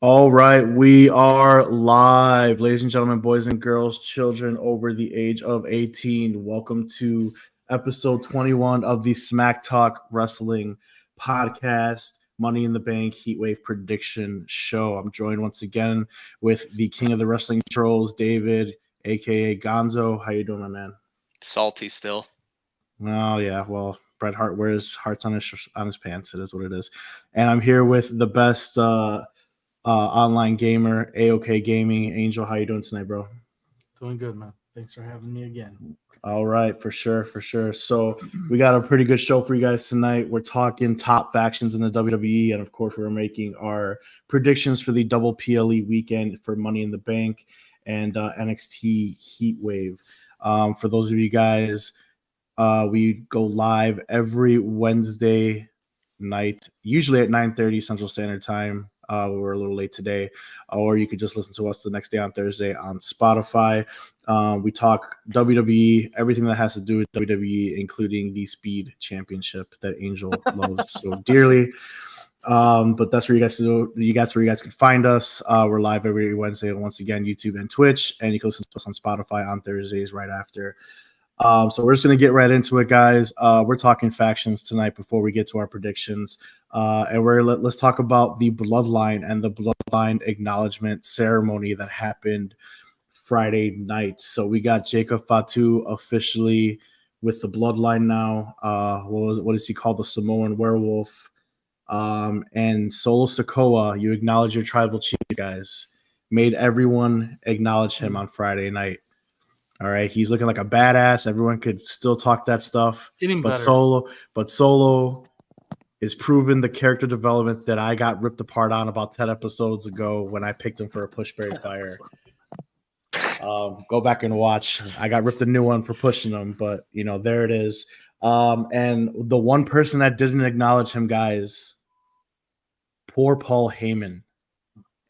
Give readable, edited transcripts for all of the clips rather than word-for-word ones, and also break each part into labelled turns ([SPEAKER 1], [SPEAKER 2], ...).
[SPEAKER 1] All right, we are live. Ladies and gentlemen, boys and girls, children over the age of 18. Welcome to episode 21 of the Smacktalk Wrestling podcast, Money in the Bank Heat Wave prediction show. I'm joined once again with the king of the wrestling trolls, David, aka Gonzo. How you doing, my man?
[SPEAKER 2] Salty still.
[SPEAKER 1] Oh yeah, well, Bret Hart wears hearts on his pants. It is what it is. And I'm here with the best online gamer, AOK Gaming. Angel, how you doing tonight, bro?
[SPEAKER 3] Doing good, man. Thanks for having me again.
[SPEAKER 1] All right, for sure. So we got a pretty good show for you guys tonight. We're talking top factions in the WWE, and of course, we're making our predictions for the double PLE weekend for Money in the Bank and NXT Heat Wave. For those of you guys, we go live every Wednesday night, usually at 9:30 Central Standard Time. We're a little late today, or you could just listen to us the next day on Thursday on Spotify. We talk WWE, everything that has to do with WWE, including the Speed Championship that Angel loves so dearly. But that's where you guys can find us. We're live every Wednesday, once again, YouTube and Twitch, and you can listen to us on Spotify on Thursdays right after. So we're just going to get right into it, guys. We're talking factions tonight before we get to our predictions. And let's talk about the Bloodline and the Bloodline acknowledgement ceremony that happened Friday night. So we got Jacob Fatu officially with the Bloodline now. What is he called? The Samoan Werewolf. And Solo Sikoa, you acknowledge your tribal chief, guys. Made everyone acknowledge him on Friday night. All right, he's looking like a badass. Everyone could still talk that stuff, but Solo is proving the character development that I got ripped apart on about 10 episodes ago when I picked him for a Pushberry Fire. Go back and watch. I got ripped a new one for pushing him, but there it is. And the one person that didn't acknowledge him, guys, poor Paul Heyman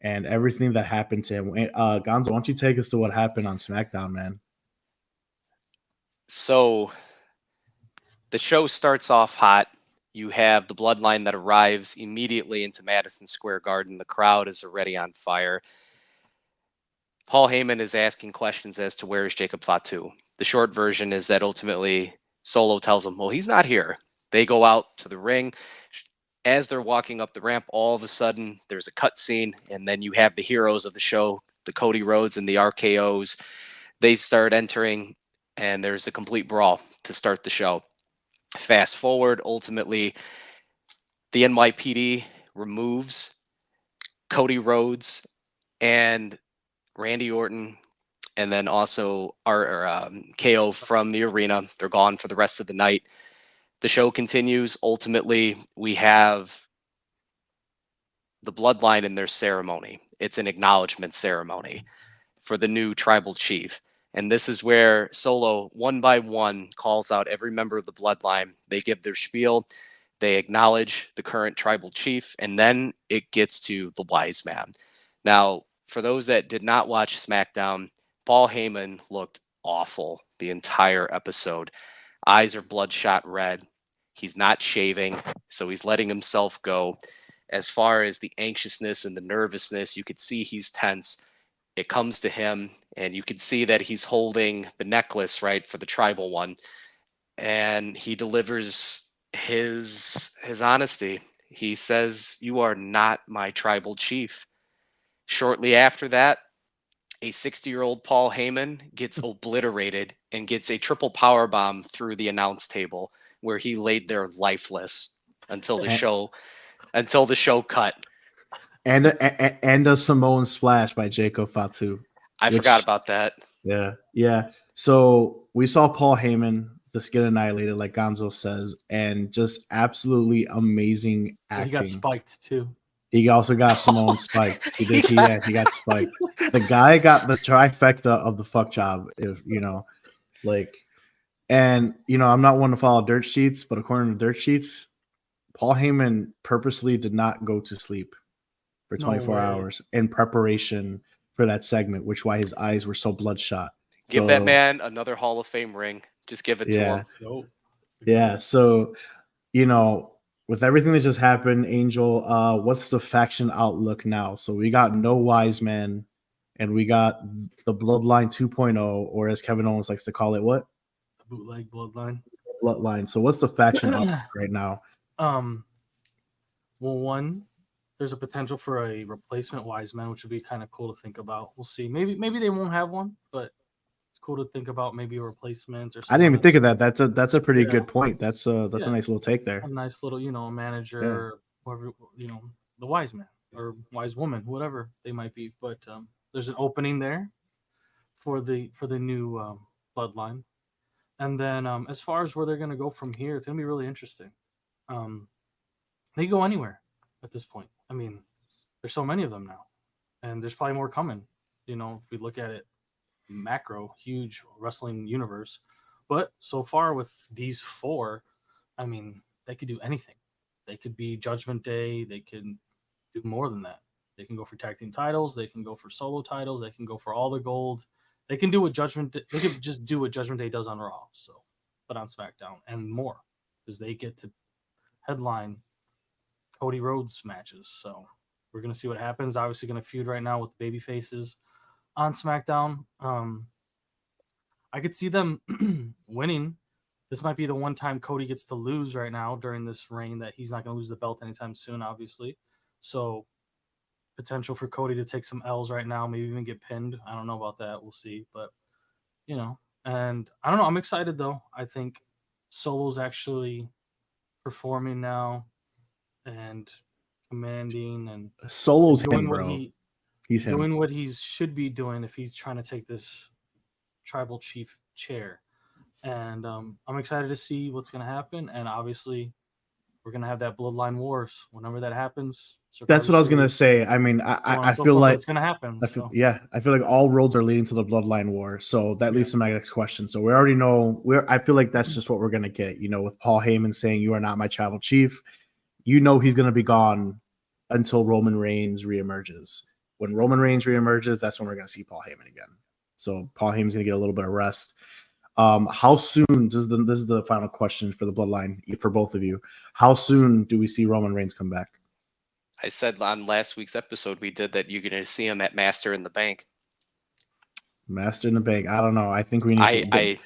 [SPEAKER 1] and everything that happened to him. Gonzo, why don't you take us to what happened on SmackDown, man?
[SPEAKER 2] So the show starts off hot. You have the Bloodline that arrives immediately into Madison Square Garden. The crowd is already on fire. Paul Heyman is asking questions as to where is Jacob Fatu. The short version is that ultimately Solo tells him, well, he's not here. They go out to the ring. As they're walking up the ramp, all of a sudden there's a cut scene, and then you have the heroes of the show, the Cody Rhodes and the RKOs. They start entering, and there's a complete brawl to start the show. Fast forward, ultimately, the NYPD removes Cody Rhodes and Randy Orton, and then also KO from the arena. They're gone for the rest of the night. The show continues. Ultimately, we have the Bloodline in their ceremony. It's an acknowledgement ceremony for the new tribal chief. And this is where Solo, one by one, calls out every member of the Bloodline. They give their spiel. They acknowledge the current tribal chief. And then it gets to the wise man. Now, for those that did not watch SmackDown, Paul Heyman looked awful the entire episode. Eyes are bloodshot red. He's not shaving, so he's letting himself go. As far as the anxiousness and the nervousness, you could see he's tense. It comes to him, and you can see that he's holding the necklace, right, for the tribal one. And he delivers his honesty. He says, "You are not my tribal chief." Shortly after that, a 60-year-old Paul Heyman gets obliterated and gets a triple powerbomb through the announce table, where he laid there lifeless until the show cut.
[SPEAKER 1] And a Samoan splash by Jacob Fatu.
[SPEAKER 2] I forgot about that.
[SPEAKER 1] Yeah. So we saw Paul Heyman just get annihilated, like Gonzo says, and just absolutely amazing acting.
[SPEAKER 3] He got spiked too.
[SPEAKER 1] He also got Samoan spiked. He did. He got spiked. The guy got the trifecta of the fuck job. I'm not one to follow dirt sheets, but according to dirt sheets, Paul Heyman purposely did not go to sleep for 24 hours in preparation for that segment, which why his eyes were so bloodshot.
[SPEAKER 2] Give that man another Hall of Fame ring. Just give it to him.
[SPEAKER 1] Yeah. So, with everything that just happened, Angel, what's the faction outlook now? So we got no Wise Man, and we got the Bloodline 2.0, or as Kevin Owens likes to call it, what?
[SPEAKER 3] The bootleg bloodline.
[SPEAKER 1] Bloodline. So what's the faction outlook right now?
[SPEAKER 3] Well, one, there's a potential for a replacement Wise Man, which would be kind of cool to think about. We'll see. Maybe they won't have one, but it's cool to think about maybe a replacement or something.
[SPEAKER 1] I didn't even think of that. That's a pretty good point. That's a
[SPEAKER 3] Yeah.
[SPEAKER 1] nice little take there.
[SPEAKER 3] A nice little, manager, whoever, the Wise Man or Wise Woman, whatever they might be. But there's an opening there for the new bloodline. And then as far as where they're going to go from here, it's going to be really interesting. They go anywhere at this point. I mean, there's so many of them now, and there's probably more coming. If we look at it macro, huge wrestling universe. But so far with these four, I mean, they could do anything. They could be Judgment Day. They can do more than that. They can go for tag team titles. They can go for solo titles. They can go for all the gold. They can do what Judgment Day. They could just do what Judgment Day does on Raw. So, but on SmackDown and more, because they get to headline Cody Rhodes matches. So we're gonna see what happens. Obviously, gonna feud right now with the baby faces on SmackDown. I could see them winning. This might be the one time Cody gets to lose right now during this reign, that he's not going to lose the belt anytime soon, obviously. So potential for Cody to take some L's right now, maybe even get pinned. I don't know about that. We'll see. But, and I don't know. I'm excited, though. I think Solo's actually performing now and commanding and
[SPEAKER 1] Solo's
[SPEAKER 3] doing
[SPEAKER 1] him,
[SPEAKER 3] what
[SPEAKER 1] bro. He's him.
[SPEAKER 3] doing what he should be doing if he's trying to take this tribal chief chair. And I'm excited to see what's going to happen. And obviously, we're going to have that Bloodline Wars whenever that happens.
[SPEAKER 1] That's what I was going to say. I mean, I feel like
[SPEAKER 3] it's going to happen.
[SPEAKER 1] I feel like all roads are leading to the Bloodline War. So that leads to my next question. So we already know I feel like that's just what we're going to get, with Paul Heyman saying, "You are not my tribal chief." He's going to be gone until Roman Reigns reemerges. When Roman Reigns reemerges, that's when we're going to see Paul Heyman again. So Paul Heyman's going to get a little bit of rest. How soon this is the final question for the Bloodline for both of you. How soon do we see Roman Reigns come back?
[SPEAKER 2] I said on last week's episode we did that you're going to see him at Master in the Bank.
[SPEAKER 1] Master in the Bank. I don't know. I think we need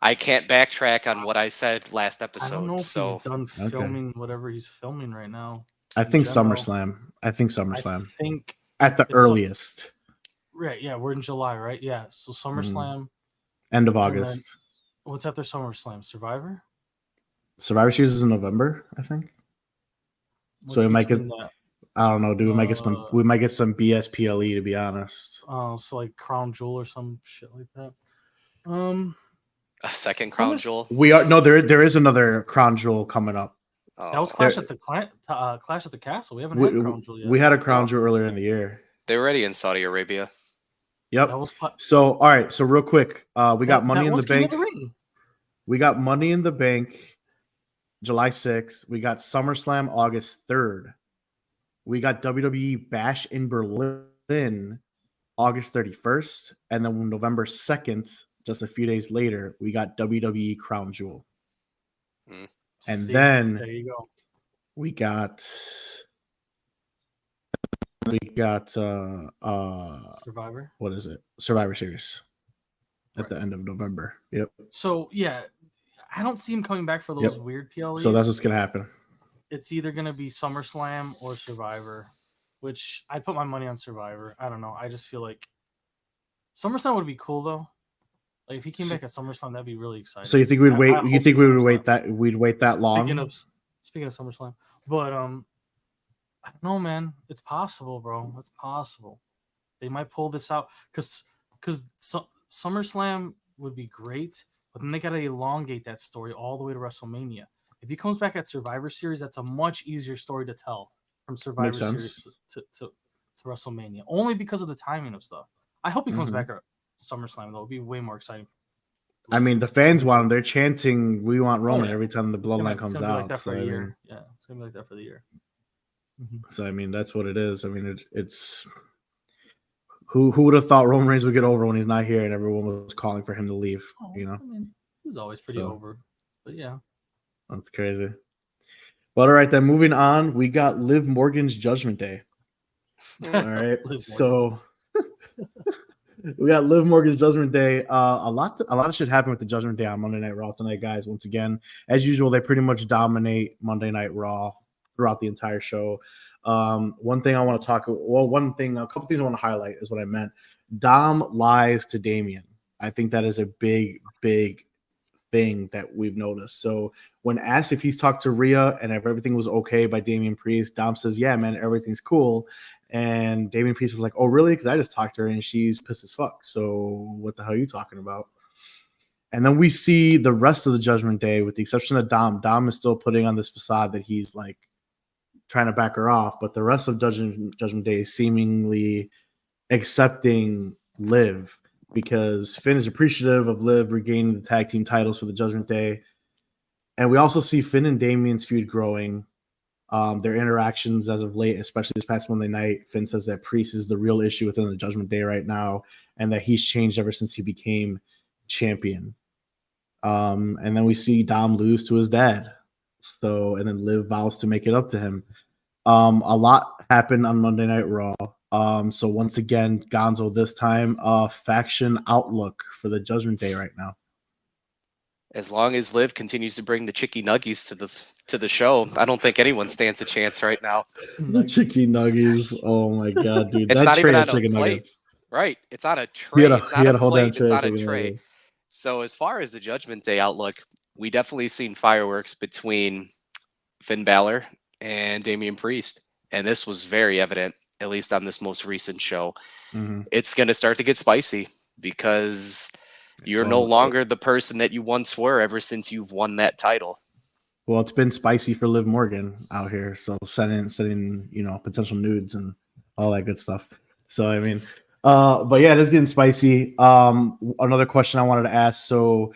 [SPEAKER 2] I can't backtrack on what I said last episode.
[SPEAKER 3] I don't know if
[SPEAKER 2] he's
[SPEAKER 3] done filming whatever he's filming right now.
[SPEAKER 1] I think SummerSlam. I think at the earliest.
[SPEAKER 3] Right, yeah, we're in July, right? Yeah, so SummerSlam.
[SPEAKER 1] End of August.
[SPEAKER 3] What's after SummerSlam? Survivor
[SPEAKER 1] Series is in November, I think. So we might get. I don't know, dude. We might get some BSPLE, to be honest.
[SPEAKER 3] Oh, so like Crown Jewel or some shit like that.
[SPEAKER 2] A second Crown Jewel.
[SPEAKER 1] There is another Crown Jewel coming up.
[SPEAKER 3] Oh. That was Clash at the Castle. We haven't had Crown Jewel yet.
[SPEAKER 1] We had a Crown Jewel earlier in the year.
[SPEAKER 2] They were already in Saudi Arabia.
[SPEAKER 1] Yep. So all right. So real quick, we got Money in the Bank. We got Money in the Bank, July 6th. We got SummerSlam August 3rd. We got WWE Bash in Berlin August 31st, and then November 2nd, just a few days later, we got WWE Crown Jewel. And then
[SPEAKER 3] there you go.
[SPEAKER 1] We got
[SPEAKER 3] Survivor.
[SPEAKER 1] What is it? Survivor Series at the end of November. Yep.
[SPEAKER 3] So yeah, I don't see him coming back for those weird PLEs.
[SPEAKER 1] So that's what's gonna happen.
[SPEAKER 3] It's either gonna be SummerSlam or Survivor, which I'd put my money on Survivor. I don't know. I just feel like SummerSlam would be cool though. Like if he came back at SummerSlam, that'd be really exciting.
[SPEAKER 1] So you think we'd wait? You think we would wait that? We'd wait that long?
[SPEAKER 3] Speaking of SummerSlam, but I don't know, man. It's possible, bro. It's possible. They might pull this out because SummerSlam would be great, but then they got to elongate that story all the way to WrestleMania. If he comes back at Survivor Series, that's a much easier story to tell from Survivor Series to WrestleMania, only because of the timing of stuff. I hope he comes back at SummerSlam, though. It'll be way more exciting.
[SPEAKER 1] I mean, the fans want him. They're chanting, "We want Roman" every time the Bloodline comes out.
[SPEAKER 3] Like that for a year. Yeah, it's gonna be like that for the year.
[SPEAKER 1] Mm-hmm. So I mean, that's what it is. I mean, it's who would have thought Roman Reigns would get over when he's not here, and everyone was calling for him to leave. I mean,
[SPEAKER 3] he was always pretty over, but yeah,
[SPEAKER 1] that's crazy. But all right, then moving on, we got Liv Morgan's Judgment Day. All right, so we got Liv Morgan's Judgment Day. A lot of shit happened with the Judgment Day on Monday Night Raw tonight, guys. Once again, as usual, they pretty much dominate Monday Night Raw throughout the entire show. One thing I want to talk. Well, a couple things I want to highlight is what I meant. Dom lies to Damian. I think that is a big thing that we've noticed. So when asked if he's talked to Rhea and if everything was okay by Damian Priest, Dom says, "Yeah, man, everything's cool." And Damian Priest is like, "Oh, really? Because I just talked to her and she's pissed as fuck. So what the hell are you talking about?" And then we see the rest of the Judgment Day, with the exception of Dom. Dom is still putting on this facade that he's like trying to back her off, but the rest of Judgment Day is seemingly accepting Liv, because Finn is appreciative of Liv regaining the tag team titles for the Judgment Day. And we also see Finn and Damian's feud growing. Their interactions as of late, especially this past Monday night, Finn says that Priest is the real issue within the Judgment Day right now, and that he's changed ever since he became champion. And then we see Dom lose to his dad. And then Liv vows to make it up to him. A lot happened on Monday Night Raw. So once again, Gonzo, this time, faction outlook for the Judgment Day right now.
[SPEAKER 2] As long as Liv continues to bring the chicky nuggies to the show, I don't think anyone stands a chance right now.
[SPEAKER 1] The chicky nuggies. Oh my god, dude!
[SPEAKER 2] It's
[SPEAKER 1] that
[SPEAKER 2] not
[SPEAKER 1] tray
[SPEAKER 2] even
[SPEAKER 1] of
[SPEAKER 2] on a
[SPEAKER 1] chicken
[SPEAKER 2] plate,
[SPEAKER 1] nuggets.
[SPEAKER 2] right? It's on a tray. It's not a plate. It's on a tray. So as far as the Judgment Day outlook, we definitely seen fireworks between Finn Balor and Damian Priest, and this was very evident, at least on this most recent show.
[SPEAKER 1] Mm-hmm.
[SPEAKER 2] It's going to start to get spicy because you're no longer the person that you once were ever since you've won that title.
[SPEAKER 1] Well, it's been spicy for Liv Morgan out here, so sending potential nudes and all that good stuff. So I mean, but yeah, it is getting spicy. Another question I wanted to ask. So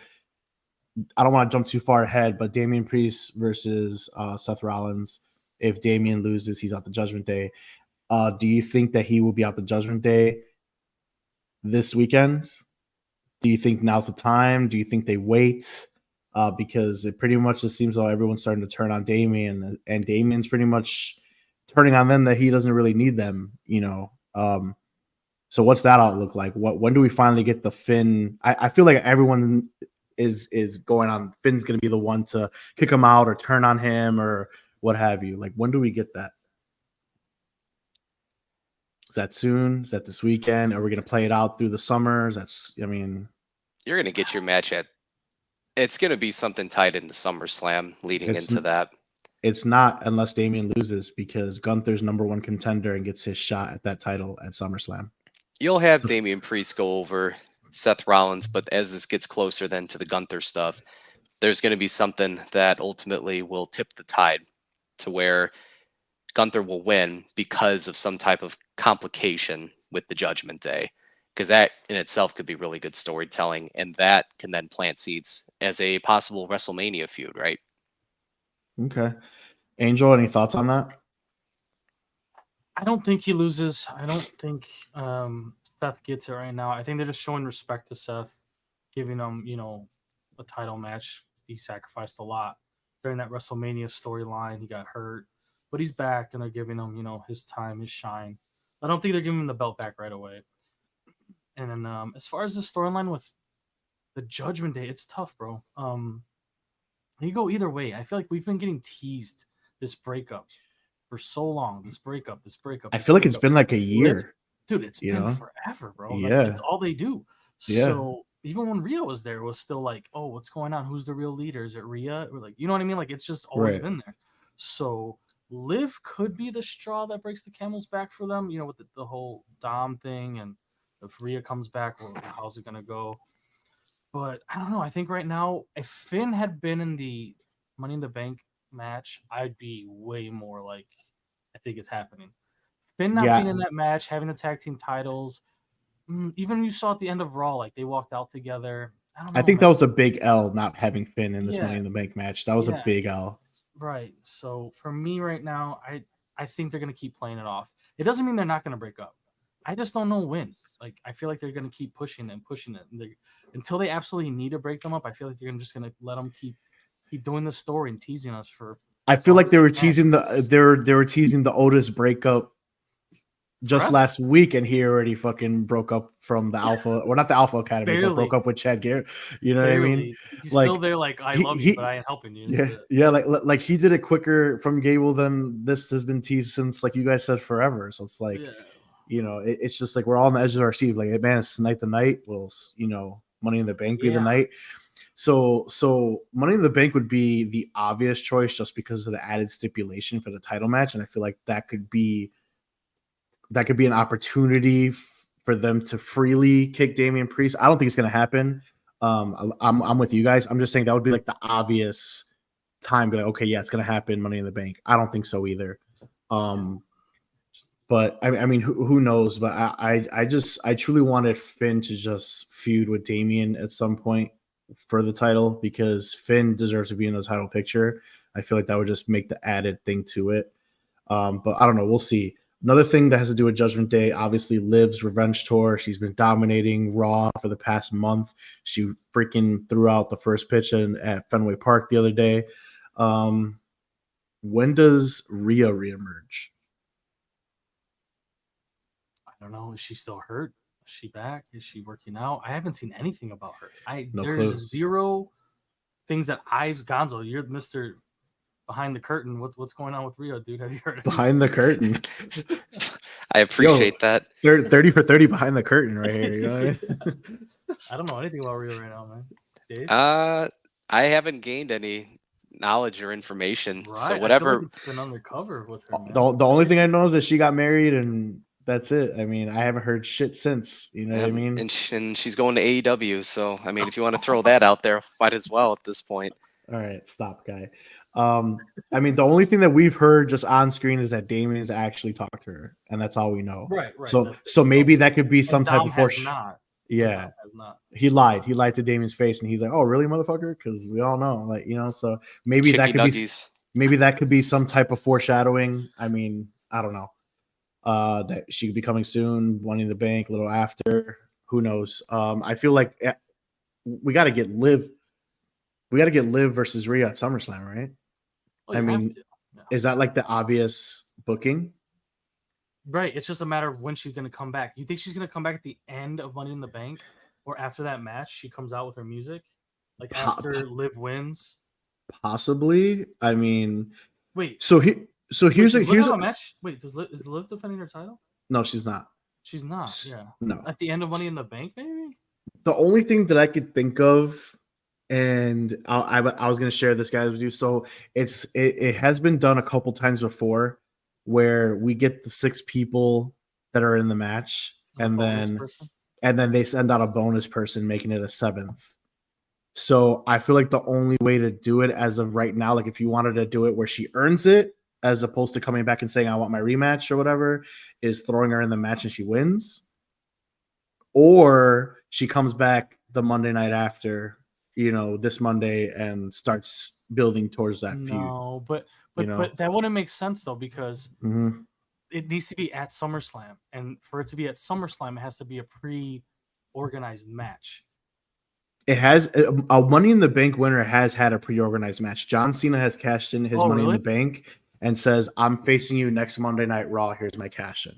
[SPEAKER 1] I don't want to jump too far ahead, but Damian Priest versus Seth Rollins. If Damian loses, he's out the Judgment Day. Do you think that he will be out the Judgment Day this weekend? Do you think now's the time? Do you think they wait? Because it pretty much just seems like everyone's starting to turn on Damian, and Damian's pretty much turning on them that he doesn't really need them, So what's that outlook like? When do we finally get the Finn? I feel like everyone is going on. Finn's going to be the one to kick him out or turn on him or what have you. Like, when do we get that? Is that soon? Is that this weekend? Are we going to play it out through the summers?
[SPEAKER 2] You're going to get your match it's going to be something tied into SummerSlam leading into that.
[SPEAKER 1] It's not unless Damian loses, because Gunther's #1 contender and gets his shot at that title at SummerSlam.
[SPEAKER 2] You'll have Damian Priest go over Seth Rollins, but as this gets closer then to the Gunther stuff, there's going to be something that ultimately will tip the tide to where Gunther will win because of some type of complication with the Judgment Day, because that in itself could be really good storytelling, and that can then plant seeds as a possible WrestleMania feud, right?
[SPEAKER 1] Okay. Angel, any thoughts on that?
[SPEAKER 3] I don't think he loses. I don't think Seth gets it right now. I think they're just showing respect to Seth, giving him, a title match. He sacrificed a lot during that WrestleMania storyline. He got hurt, but he's back, and they're giving him, his time, his shine. I don't think they're giving him the belt back right away. And then as far as the storyline with the Judgment Day, it's tough, bro. You go either way. I feel like we've been getting teased this breakup for so long. This breakup. I
[SPEAKER 1] feel like it's been like a year.
[SPEAKER 3] Dude, it's been forever, bro.
[SPEAKER 1] Yeah.
[SPEAKER 3] Like, it's all they do.
[SPEAKER 1] Yeah.
[SPEAKER 3] So even when Rhea was there, it was still like, oh, what's going on? Who's the real leader? Is it Rhea? Or like, you know what I mean? Like, it's just always been there. So Liv could be the straw that breaks the camel's back for them, with the whole Dom thing. And if Rhea comes back, well, how's it going to go? But I don't know. I think right now, if Finn had been in the Money in the Bank match, I'd be way more like, I think it's happening. Finn not being in that match, having the tag team titles, even you saw at the end of Raw, like they walked out together.
[SPEAKER 1] I think that was a big L, not having Finn in this Money in the Bank match. That was a big L.
[SPEAKER 3] Right. So for me right now, I think they're going to keep playing it off. It doesn't mean they're not going to break up. I just don't know when. Like, I feel like they're going to keep pushing and pushing it. And until they absolutely need to break them up, I feel like they're just going to let them keep doing the story and teasing us for.
[SPEAKER 1] I feel like they were teasing the Otis breakup just last week, and he already fucking broke up from the Alpha, or not the Alpha Academy, but broke up with Chad Garrett. You know what I mean?
[SPEAKER 3] He's still there, like, I love you, but I ain't helping you.
[SPEAKER 1] Yeah, like he did it quicker from Gable than this has been teased since, like you guys said, forever. So it's like, you know, it's just like we're all on the edge of our seat. Like, hey, man, it's night to night. Will, you know, Money in the Bank be the night? So Money in the Bank would be the obvious choice just because of the added stipulation for the title match, and I feel like that could be an opportunity for them to freely kick Damian Priest. I don't think it's going to happen. I'm with you guys. I'm just saying that would be like the obvious time. Be like, okay, yeah, it's going to happen. Money in the Bank. I don't think so either. But I mean, who knows? But I truly wanted Finn to just feud with Damian at some point for the title, because Finn deserves to be in the title picture. I feel like that would just make the added thing to it. But I don't know. We'll see. Another thing that has to do with Judgment Day, obviously, Liv's revenge tour. She's been dominating Raw for the past month. She freaking threw out the first pitch at Fenway Park the other day. When does Rhea reemerge?
[SPEAKER 3] I don't know. Is she still hurt? Is she back? Is she working out? I haven't seen anything about her. There's zero things that Gonzo, you're Mr. Behind the curtain. What's going on with Rhea, dude? Have you heard?
[SPEAKER 1] Behind the curtain.
[SPEAKER 2] I appreciate that.
[SPEAKER 1] 30 for 30 behind the curtain right here. You know what I mean?
[SPEAKER 3] I don't know anything about Rhea right now, man. Dave?
[SPEAKER 2] I haven't gained any knowledge or information.
[SPEAKER 3] Right.
[SPEAKER 2] So whatever.
[SPEAKER 3] I feel like it's been undercover with her. Man.
[SPEAKER 1] The only thing I know is that she got married, and that's it. I mean, I haven't heard shit since. You know what I mean?
[SPEAKER 2] And she's going to AEW. So I mean, if you want to throw that out there, might as well at this point.
[SPEAKER 1] All right, stop, guy. I mean, the only thing that we've heard just on screen is that Damien has actually talked to her, and that's all we know.
[SPEAKER 3] Right.
[SPEAKER 1] So maybe that could be some type of
[SPEAKER 3] Yeah,
[SPEAKER 1] he lied. He lied to Damien's face, and he's like, "Oh, really, motherfucker?" Because we all know, like, you know. So maybe that could be some type of foreshadowing. I mean, I don't know. That she could be coming soon, Money in the Bank, a little after. Who knows? I feel like we got to get Liv. We got to get Liv versus Rhea at SummerSlam, right?
[SPEAKER 3] Well,
[SPEAKER 1] I mean, is that like the obvious booking?
[SPEAKER 3] Right. It's just a matter of when she's going to come back. You think she's going to come back at the end of Money in the Bank, or after that match she comes out with her music, like after Liv wins?
[SPEAKER 1] Possibly. I mean,
[SPEAKER 3] wait.
[SPEAKER 1] Here's a
[SPEAKER 3] match. Wait, is Liv defending her title?
[SPEAKER 1] No, she's not.
[SPEAKER 3] She's not. Yeah.
[SPEAKER 1] No.
[SPEAKER 3] At the end of Money in the Bank, maybe.
[SPEAKER 1] The only thing that I could think of. And I was going to share this, guys, with you. So it has been done a couple times before, where we get the 6 people that are in the match, and then they send out a bonus person, making it a 7th. So I feel like the only way to do it as of right now, like if you wanted to do it where she earns it, as opposed to coming back and saying I want my rematch or whatever, is throwing her in the match and she wins, or she comes back the Monday night after. You know, this Monday, and starts building towards that feud.
[SPEAKER 3] No, but that wouldn't make sense though, because it needs to be at SummerSlam, and for it to be at SummerSlam, it has to be a pre-organized match.
[SPEAKER 1] It has a Money in the Bank winner has had a pre-organized match. John Cena has cashed in his Money in the Bank and says, "I'm facing you next Monday Night Raw. Here's my cash in."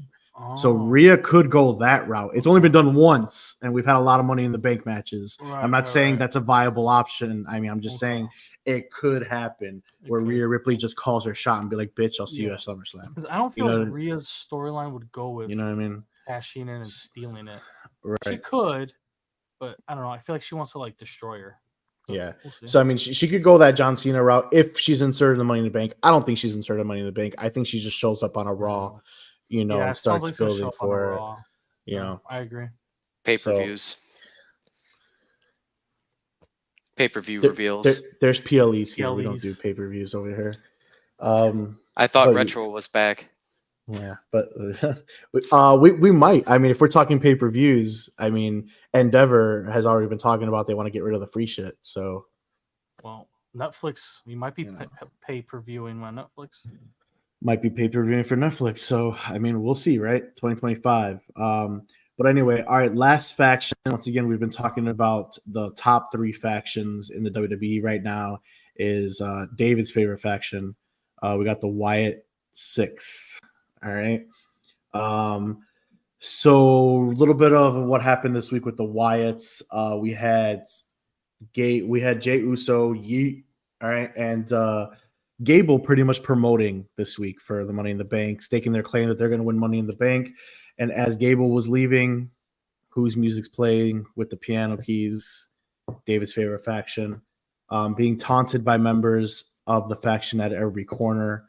[SPEAKER 1] So Rhea could go that route. It's only been done once, and we've had a lot of Money in the Bank matches. I'm not saying that's a viable option. I mean, I'm just saying it could happen where Rhea Ripley just calls her shot and be like, "Bitch, I'll see you at SummerSlam."
[SPEAKER 3] Because I don't feel like Rhea's storyline would go with,
[SPEAKER 1] you know what I mean,
[SPEAKER 3] cashing in and stealing it.
[SPEAKER 1] Right.
[SPEAKER 3] She could, but I don't know. I feel like she wants to like destroy her.
[SPEAKER 1] Yeah. So I mean, she could go that John Cena route if she's inserted in the Money in the Bank. I don't think she's inserted in Money in the Bank. I think she just shows up on a Raw. You know, and starts like building for it. You know,
[SPEAKER 3] I agree.
[SPEAKER 2] Pay-per-views. Pay-per-view reveals.
[SPEAKER 1] There's PLEs here. We don't do pay-per-views over here.
[SPEAKER 2] I thought Retro was back.
[SPEAKER 1] Yeah, but we might. I mean, if we're talking pay-per-views, I mean, Endeavor has already been talking about they want to get rid of the free shit. So,
[SPEAKER 3] well, Netflix, we might be pay-per-viewing on Netflix.
[SPEAKER 1] Might be pay-per-viewing for Netflix. So, I mean, we'll see, right? 2025. But anyway, all right, last faction. Once again, we've been talking about the top 3 factions in the WWE right now is David's favorite faction, We got the Wyatt 6. All right. So a little bit of what happened this week with the Wyatts. We had Jay Uso, Yeet, all right, and Gable pretty much promoting this week for the Money in the Bank, staking their claim that they're going to win Money in the Bank. And as Gable was leaving, whose music's playing with the piano keys, David's favorite faction, being taunted by members of the faction at every corner.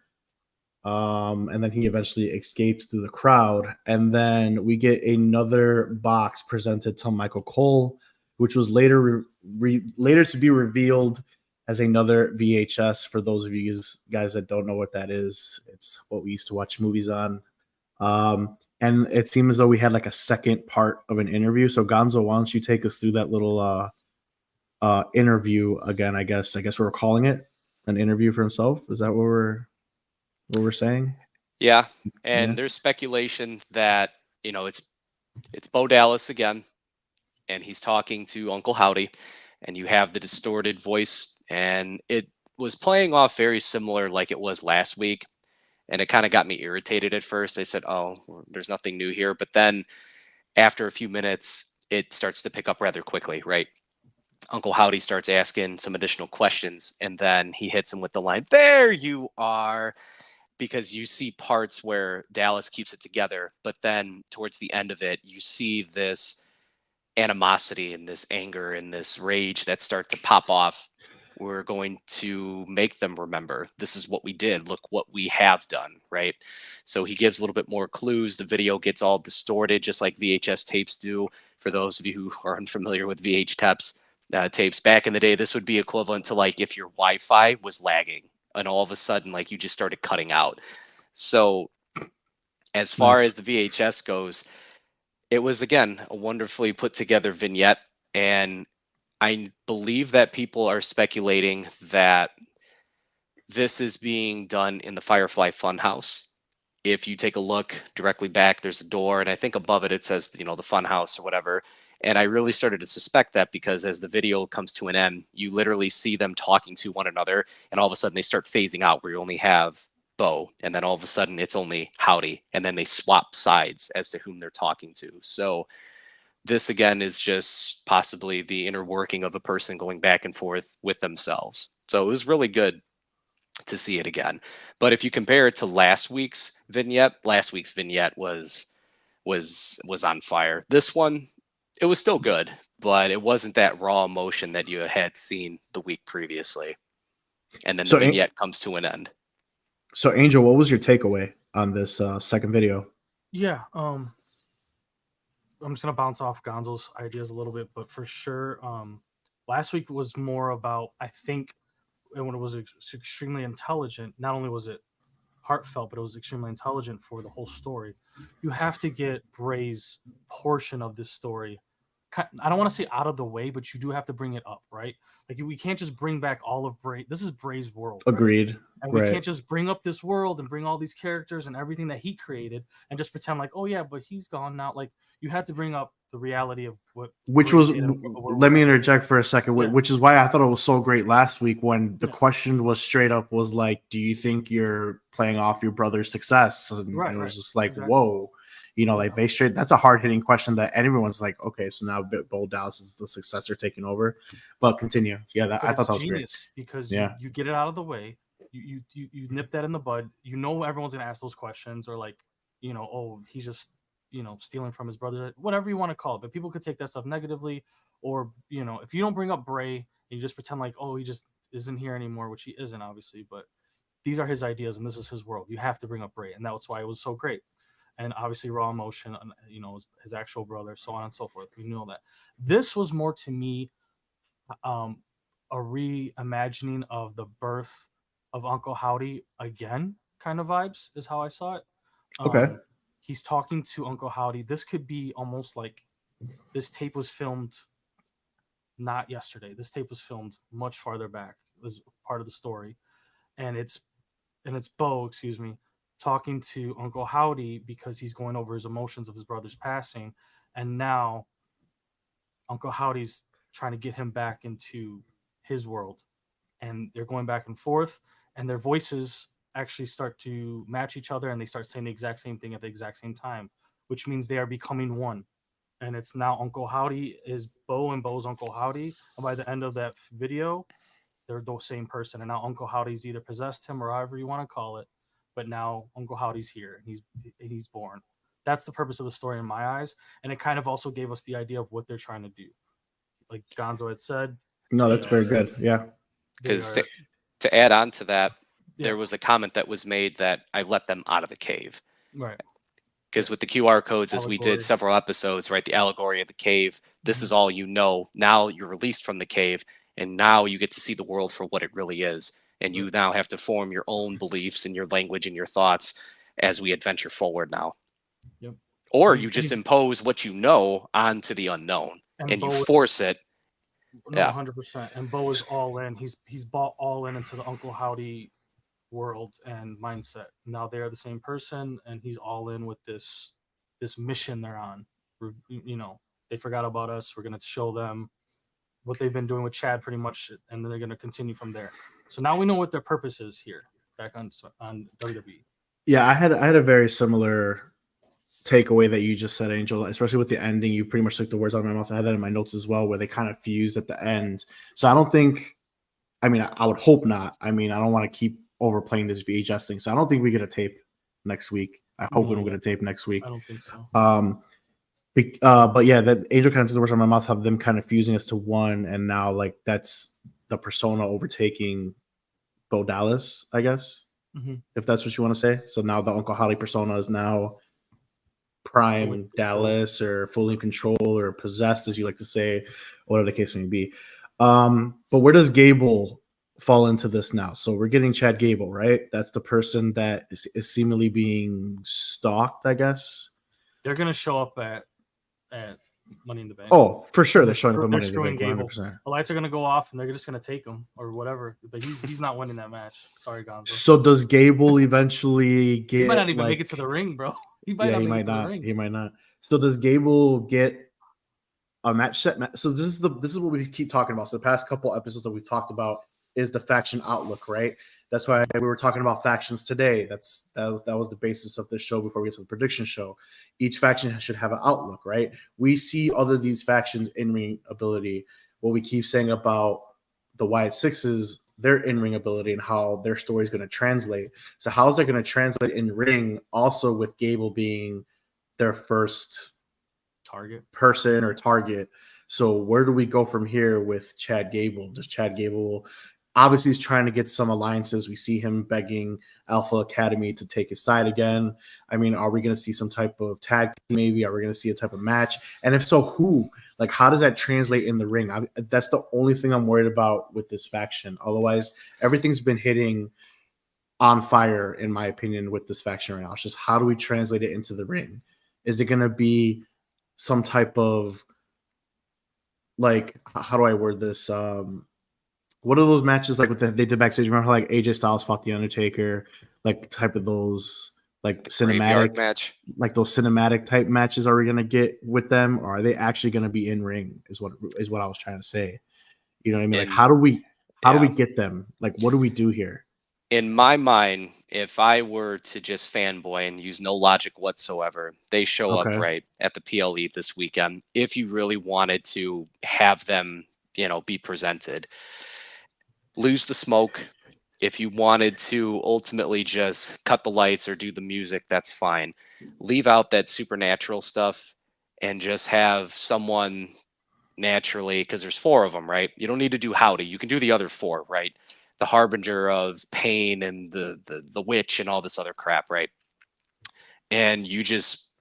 [SPEAKER 1] And then he eventually escapes through the crowd. And then we get another box presented to Michael Cole, which was later to be revealed as another VHS. For those of you guys that don't know what that is, it's what we used to watch movies on. And it seemed as though we had like a second part of an interview. So Gonzo, why don't you take us through that little interview again? I guess we're calling it an interview for himself. Is that what we're saying?
[SPEAKER 2] Yeah, and there's speculation that it's Bo Dallas again, and he's talking to Uncle Howdy, and you have the distorted voice, and it was playing off very similar like it was last week, and it kind of got me irritated at first. I said, "Oh, there's nothing new here," but then after a few minutes, it starts to pick up rather quickly, right? Uncle Howdy starts asking some additional questions, and then he hits him with the line, "There you are." Because you see parts where Dallas keeps it together, but then towards the end of it, you see this animosity and this anger and this rage that start to pop off. We're going to make them remember this is what we did. Look what we have done, right? So he gives a little bit more clues. The video gets all distorted, just like VHS tapes do. For those of you who are unfamiliar with tapes, back in the day, this would be equivalent to like if your Wi-Fi was lagging and all of a sudden like you just started cutting out. So as far as the VHS goes, it was again a wonderfully put together vignette, and I believe that people are speculating that this is being done in the Firefly Funhouse. If you take a look directly back, there's a door, and I think above it says the Funhouse or whatever. And I really started to suspect that because as the video comes to an end, you literally see them talking to one another, and all of a sudden they start phasing out where you only have Bo, and then all of a sudden it's only Howdy, and then they swap sides as to whom they're talking to. So this again is just possibly the inner working of a person going back and forth with themselves. So it was really good to see it again. But if you compare it to last week's vignette was on fire. This one, it was still good, but it wasn't that raw emotion that you had seen the week previously. And then the vignette comes to an end.
[SPEAKER 1] So Angel, what was your takeaway on this second video?
[SPEAKER 3] Yeah, I'm just gonna bounce off Gonzo's ideas a little bit, but for sure, last week was more about, I think, and when it was extremely intelligent. Not only was it heartfelt, but it was extremely intelligent for the whole story. You have to get Bray's portion of this story. I don't want to say out of the way, but you do have to bring it up, right? Like we can't just bring back all of Bray. This is Bray's world.
[SPEAKER 1] Agreed.
[SPEAKER 3] Right? And we can't just bring up this world and bring all these characters and everything that he created and just pretend like, oh yeah, but he's gone now. Like you had to bring up the reality of what.
[SPEAKER 1] Which was, let me interject for a second, which is why I thought it was so great last week when the question was straight up was like, do you think you're playing off your brother's success? And it was just like, whoa. Like that's a hard hitting question that everyone's like, okay, so now Bo Dallas is the successor taking over. But continue. Yeah, I thought that was great.
[SPEAKER 3] Because you get it out of the way. You nip that in the bud. Everyone's gonna ask those questions or like, oh, he's just stealing from his brother, whatever you want to call it. But people could take that stuff negatively, or if you don't bring up Bray and you just pretend like, oh, he just isn't here anymore, which he isn't obviously, but these are his ideas and this is his world. You have to bring up Bray, and that's why it was so great. And obviously raw emotion, his actual brother, so on and so forth. We know that. This was more to me a reimagining of the birth of Uncle Howdy again, kind of vibes is how I saw it.
[SPEAKER 1] Okay.
[SPEAKER 3] He's talking to Uncle Howdy. This could be almost like this tape was filmed not yesterday. This tape was filmed much farther back. This is part of the story. And it's Bo, talking to Uncle Howdy because he's going over his emotions of his brother's passing. And now Uncle Howdy's trying to get him back into his world. And they're going back and forth, and their voices actually start to match each other and they start saying the exact same thing at the exact same time, which means they are becoming one. And it's now Uncle Howdy is Bo and Bo's Uncle Howdy. And by the end of that video, they're the same person. And now Uncle Howdy's either possessed him or however you want to call it. But now Uncle Howdy's here and he's born. That's the purpose of the story in my eyes. And it kind of also gave us the idea of what they're trying to do. Like Gonzo had said.
[SPEAKER 1] No, that's very good. Yeah.
[SPEAKER 2] Because to add on to that,
[SPEAKER 3] Yeah.
[SPEAKER 2] there was a comment that was made that I let them out of the cave.
[SPEAKER 3] Right.
[SPEAKER 2] Because with the QR codes, as we
[SPEAKER 3] Allegory.
[SPEAKER 2] did several episodes, right, the allegory of the cave, this is all you know. Now you're released from the cave, and now you get to see the world for what it really is. And you now have to form your own beliefs and your language and your thoughts as we adventure forward now.
[SPEAKER 3] Yep.
[SPEAKER 2] Or you just impose what you know onto the unknown, and you force it.
[SPEAKER 3] No, 100%. And Bo is all in. He's bought all into the Uncle Howdy world and mindset. Now they are the same person, and he's all in with this mission they're on. You know, they forgot about us. We're gonna show them what they've been doing with Chad pretty much, and then they're gonna continue from there. So now we know what their purpose is here back on WWE.
[SPEAKER 1] Yeah, I had a very similar takeaway that you just said, Angel, especially with the ending. You pretty much took the words out of my mouth. I had that in my notes as well, where they kind of fused at the end. So I don't think, I mean, I would hope not. I mean, I don't want to keep overplaying this VHS thing. So I don't think we get a tape next week. I hope we don't get a tape next week.
[SPEAKER 3] I don't think so.
[SPEAKER 1] But yeah, that Angel kind of took the words out of my mouth, have them kind of fusing us to one, and now like that's the persona overtaking Bo Dallas, I guess, if that's what you want to say. So now the Uncle Howdy persona is now Prime Dallas, or fully in control, or possessed, as you like to say, whatever the case may be. But where does Gable fall into this now? So we're getting Chad Gable, right? That's the person that is seemingly being stalked, I guess.
[SPEAKER 3] They're gonna show up at Money in the Bank.
[SPEAKER 1] Oh, for sure, they're showing up at Money in the Bank.
[SPEAKER 3] Gable.
[SPEAKER 1] 100%.
[SPEAKER 3] The lights are gonna go off, and they're just gonna take him or whatever. But he's not winning that match. Sorry, Gonzo.
[SPEAKER 1] So does Gable eventually get?
[SPEAKER 3] He might not even make it to the ring, bro. He might not.
[SPEAKER 1] He might not. So does Gable get a match set? So this is what we keep talking about. So the past couple episodes that we've talked about is the faction outlook, right? That's why we were talking about factions today. That was the basis of this show before we get to the prediction show. Each faction should have an outlook, right? We see other these factions in-ring ability. What we keep saying about the Wyatt Sixes, their in-ring ability and how their story is going to translate. So how is that going to translate in ring? Also with Gable being their first
[SPEAKER 3] target
[SPEAKER 1] person or target. So where do we go from here with Chad Gable? Does Chad Gable, obviously he's trying to get some alliances. We see him begging Alpha Academy to take his side again. I mean, are we going to see some type of tag team maybe? Are we going to see a type of match? And if so, who? Like, how does that translate in the ring? That's the only thing I'm worried about with this faction. Otherwise, everything's been hitting on fire, in my opinion, with this faction right now. It's just how do we translate it into the ring? Is it going to be some type of, like, how do I word this? What are those matches like they did backstage? Remember how like AJ Styles fought The Undertaker, like type of those like cinematic
[SPEAKER 2] match,
[SPEAKER 1] like those cinematic type matches are we gonna get with them, or are they actually gonna be in ring? Is what I was trying to say. You know what I mean? Like how do we get them? Like what do we do here?
[SPEAKER 2] In my mind, if I were to just fanboy and use no logic whatsoever, they show up right at the PLE this weekend. If you really wanted to have them, be presented. Lose the smoke. If you wanted to ultimately just cut the lights or do the music, that's fine. Leave out that supernatural stuff and just have someone naturally, because there's 4 of them, right? You don't need to do Howdy. You can do the other 4, right? The Harbinger of Pain and the Witch and all this other crap, right? And you just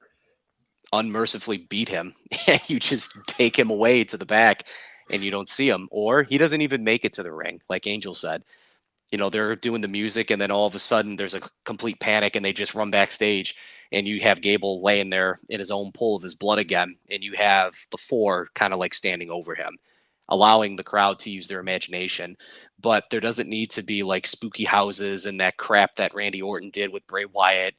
[SPEAKER 2] unmercifully beat him and you just take him away to the back and you don't see him, or he doesn't even make it to the ring. Like Angel said, they're doing the music and then all of a sudden there's a complete panic and they just run backstage and you have Gable laying there in his own pool of his blood again. And you have the 4 kind of like standing over him, allowing the crowd to use their imagination. But there doesn't need to be like spooky houses and that crap that Randy Orton did with Bray Wyatt.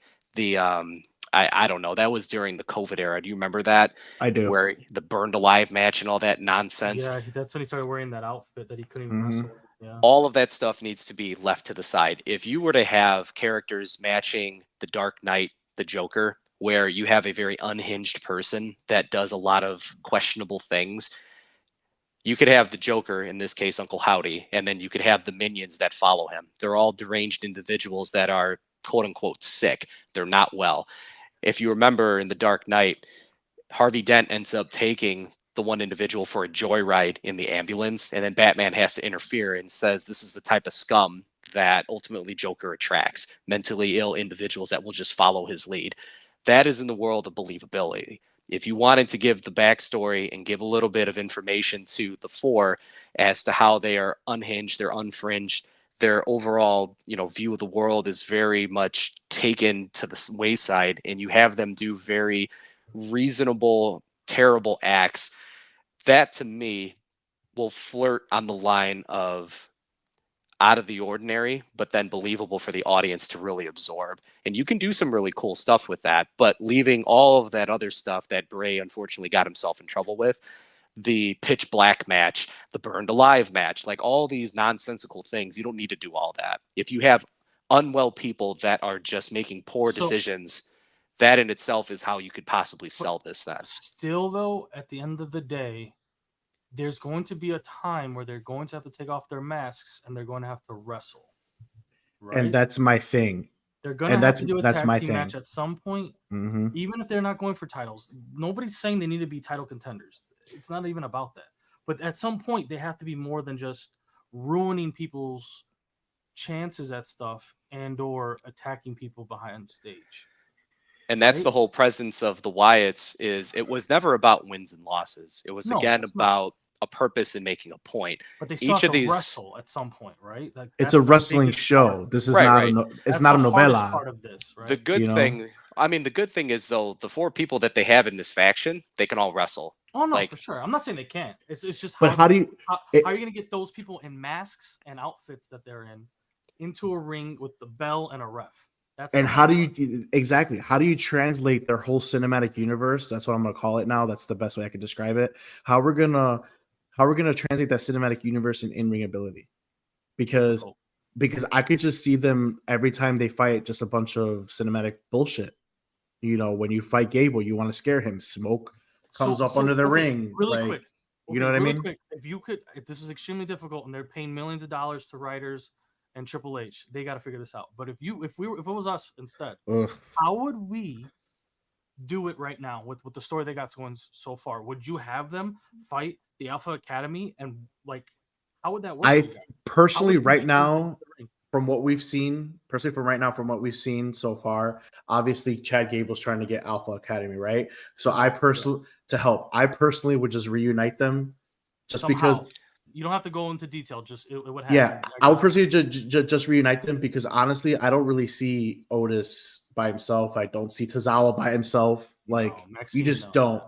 [SPEAKER 2] I don't know. That was during the COVID era. Do you remember that?
[SPEAKER 1] I do.
[SPEAKER 2] Where the burned alive match and all that nonsense.
[SPEAKER 3] Yeah, that's when he started wearing that outfit that he couldn't even wrestle. Yeah.
[SPEAKER 2] All of that stuff needs to be left to the side. If you were to have characters matching the Dark Knight, the Joker, where you have a very unhinged person that does a lot of questionable things, you could have the Joker, in this case, Uncle Howdy, and then you could have the minions that follow him. They're all deranged individuals that are quote unquote sick. They're not well. If you remember in The Dark Knight, Harvey Dent ends up taking the one individual for a joyride in the ambulance, and then Batman has to interfere and says this is the type of scum that ultimately Joker attracts, mentally ill individuals that will just follow his lead. That is in the world of believability. If you wanted to give the backstory and give a little bit of information to the four as to how they are unhinged, they're unfringed, their overall, view of the world is very much taken to the wayside, and you have them do very reasonable, terrible acts, that to me will flirt on the line of out of the ordinary, but then believable for the audience to really absorb. And you can do some really cool stuff with that, but leaving all of that other stuff that Bray unfortunately got himself in trouble with, the pitch black match, the burned alive match, like all these nonsensical things, you don't need to do all that. If you have unwell people that are just making poor decisions, that in itself is how you could possibly sell this then.
[SPEAKER 3] Still, though, at the end of the day, there's going to be a time where they're going to have to take off their masks and they're going to have to wrestle. Right?
[SPEAKER 1] And that's my thing.
[SPEAKER 3] They're going to have to do a tag team match at some point, even if they're not going for titles. Nobody's saying they need to be title contenders. It's not even about that. But at some point, they have to be more than just ruining people's chances at stuff and or attacking people behind stage.
[SPEAKER 2] And that's the whole presence of the Wyatts. Is it was never about wins and losses. It was about a purpose and making a point.
[SPEAKER 3] But they still have to wrestle at some point, right?
[SPEAKER 1] Like, it's a wrestling show. This is not it's not a novella.
[SPEAKER 3] Part of this, right?
[SPEAKER 2] The good thing, the good thing is though, the four people that they have in this faction, they can all wrestle.
[SPEAKER 3] Oh no, for sure. I'm not saying they can't. It's just
[SPEAKER 1] how are you
[SPEAKER 3] going to get those people in masks and outfits that they're in into a ring with the bell and a ref?
[SPEAKER 1] How do you translate their whole cinematic universe? That's what I'm gonna call it now. That's the best way I could describe it. How we're gonna translate that cinematic universe in in-ring ability? Because I could just see them every time they fight just a bunch of cinematic bullshit. When you fight Gable, you want to scare him. Smoke comes up under the ring.
[SPEAKER 3] Really quick.
[SPEAKER 1] You know what I mean?
[SPEAKER 3] Quick. If this is extremely difficult and they're paying millions of dollars to writers and Triple H, they got to figure this out. But if it was us instead, how would we do it right now with the story they got going so far? Would you have them fight the Alpha Academy and how would that work?
[SPEAKER 1] I personally, right now, from what we've seen so far, obviously Chad Gable's trying to get Alpha Academy, right? So I personally would just reunite them, because.
[SPEAKER 3] You don't have to go into detail. Just it would happen.
[SPEAKER 1] Yeah, I would personally just reunite them because honestly, I don't really see Otis by himself. I don't see Tozawa by himself. You just don't.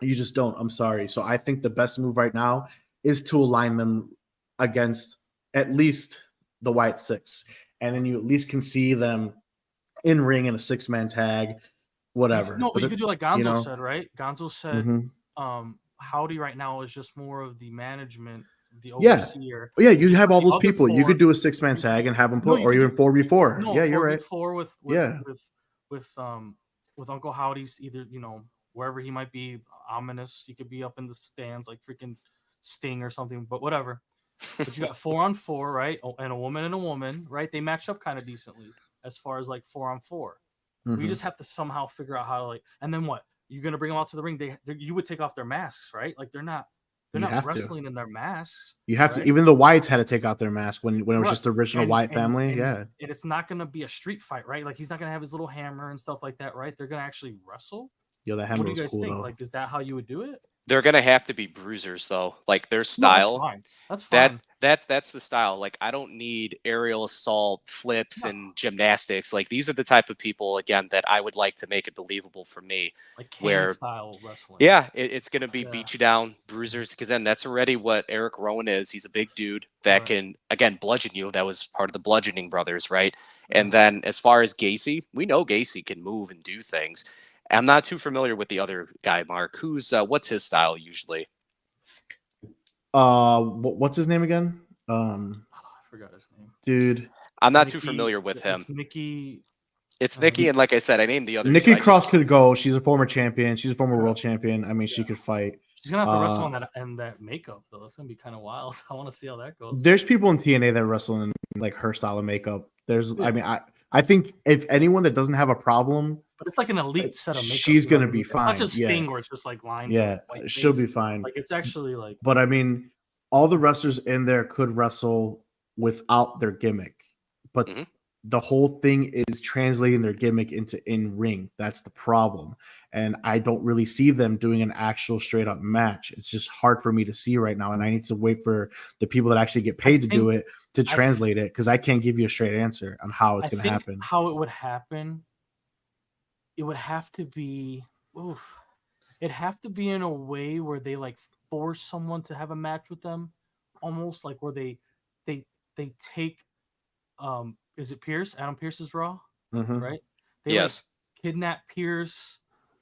[SPEAKER 1] I'm sorry. So I think the best move right now is to align them against at least the White Six, and then you at least can see them in ring in a 6-man tag, whatever.
[SPEAKER 3] But you could do like Gonzo said, right? Gonzo said, Howdy right now is just more of the management, the overseer.
[SPEAKER 1] Yeah, you have all those people. You could do a 6-man tag and have them put, or even 4v4.
[SPEAKER 3] No,
[SPEAKER 1] yeah, you're right.
[SPEAKER 3] 4 with Uncle Howdy's either wherever he might be, ominous. He could be up in the stands like freaking Sting or something, but whatever. But you got 4-on-4, right? And a woman, right? They match up kind of decently as far as 4-on-4. We just have to somehow figure out how to and then what? You're gonna bring them out to the ring. You would take off their masks, right? They're not wrestling in their masks.
[SPEAKER 1] You have to. Even the Wyatts had to take out their mask when it was just the original Wyatt family. And
[SPEAKER 3] it's not gonna be a street fight, right? He's not gonna have his little hammer and stuff like that, right? They're gonna actually wrestle.
[SPEAKER 1] Yo, that hammer
[SPEAKER 3] was cool. What do you guys think?
[SPEAKER 1] Though.
[SPEAKER 3] Is that how you would do it?
[SPEAKER 2] They're gonna have to be bruisers though. Their style.
[SPEAKER 3] No, that's fine.
[SPEAKER 2] That's the style. I don't need aerial assault, flips, and gymnastics. These are the type of people again that I would like to make it believable for me.
[SPEAKER 3] Where style wrestling.
[SPEAKER 2] Yeah, it's gonna be beat you down, bruisers, because then that's already what Eric Rowan is. He's a big dude that can again bludgeon you. That was part of the Bludgeoning Brothers, right? And then as far as Gacy, we know Gacy can move and do things. I'm not too familiar with the other guy, Mark. What's his style usually?
[SPEAKER 1] What's his name again?
[SPEAKER 3] I forgot his name.
[SPEAKER 1] Dude,
[SPEAKER 2] I'm not too familiar with him.
[SPEAKER 3] It's Nikki.
[SPEAKER 2] It's Nikki, and like I said, I named the other
[SPEAKER 1] Nikki
[SPEAKER 2] two.
[SPEAKER 1] Cross could go. She's a former champion. She's a former world champion. I mean, she could fight.
[SPEAKER 3] She's gonna have to wrestle in that makeup though. That's gonna be kind of wild. I want to see how that goes.
[SPEAKER 1] There's people in TNA that wrestle in like her style of makeup. I mean, I think if anyone that doesn't have a problem,
[SPEAKER 3] but it's like an elite set of makeup.
[SPEAKER 1] She's gonna be
[SPEAKER 3] It's
[SPEAKER 1] fine.
[SPEAKER 3] not just Sting where it's just like lines.
[SPEAKER 1] Yeah, she'll be fine.
[SPEAKER 3] Like it's actually like.
[SPEAKER 1] But I mean, all the wrestlers in there could wrestle without their gimmick, but the whole thing is translating their gimmick into in ring. That's the problem, and I don't really see them doing an actual straight up match. It's just hard for me to see right now, and I need to wait for the people that actually get paid to do it to translate it, because I can't give you a straight answer on how it's going to happen.
[SPEAKER 3] How it would happen, it would have to be. It'd have to be in a way where they like force someone to have a match with them, almost like where they take is it Pierce? Adam Pierce's Raw, right? They like kidnap Pierce,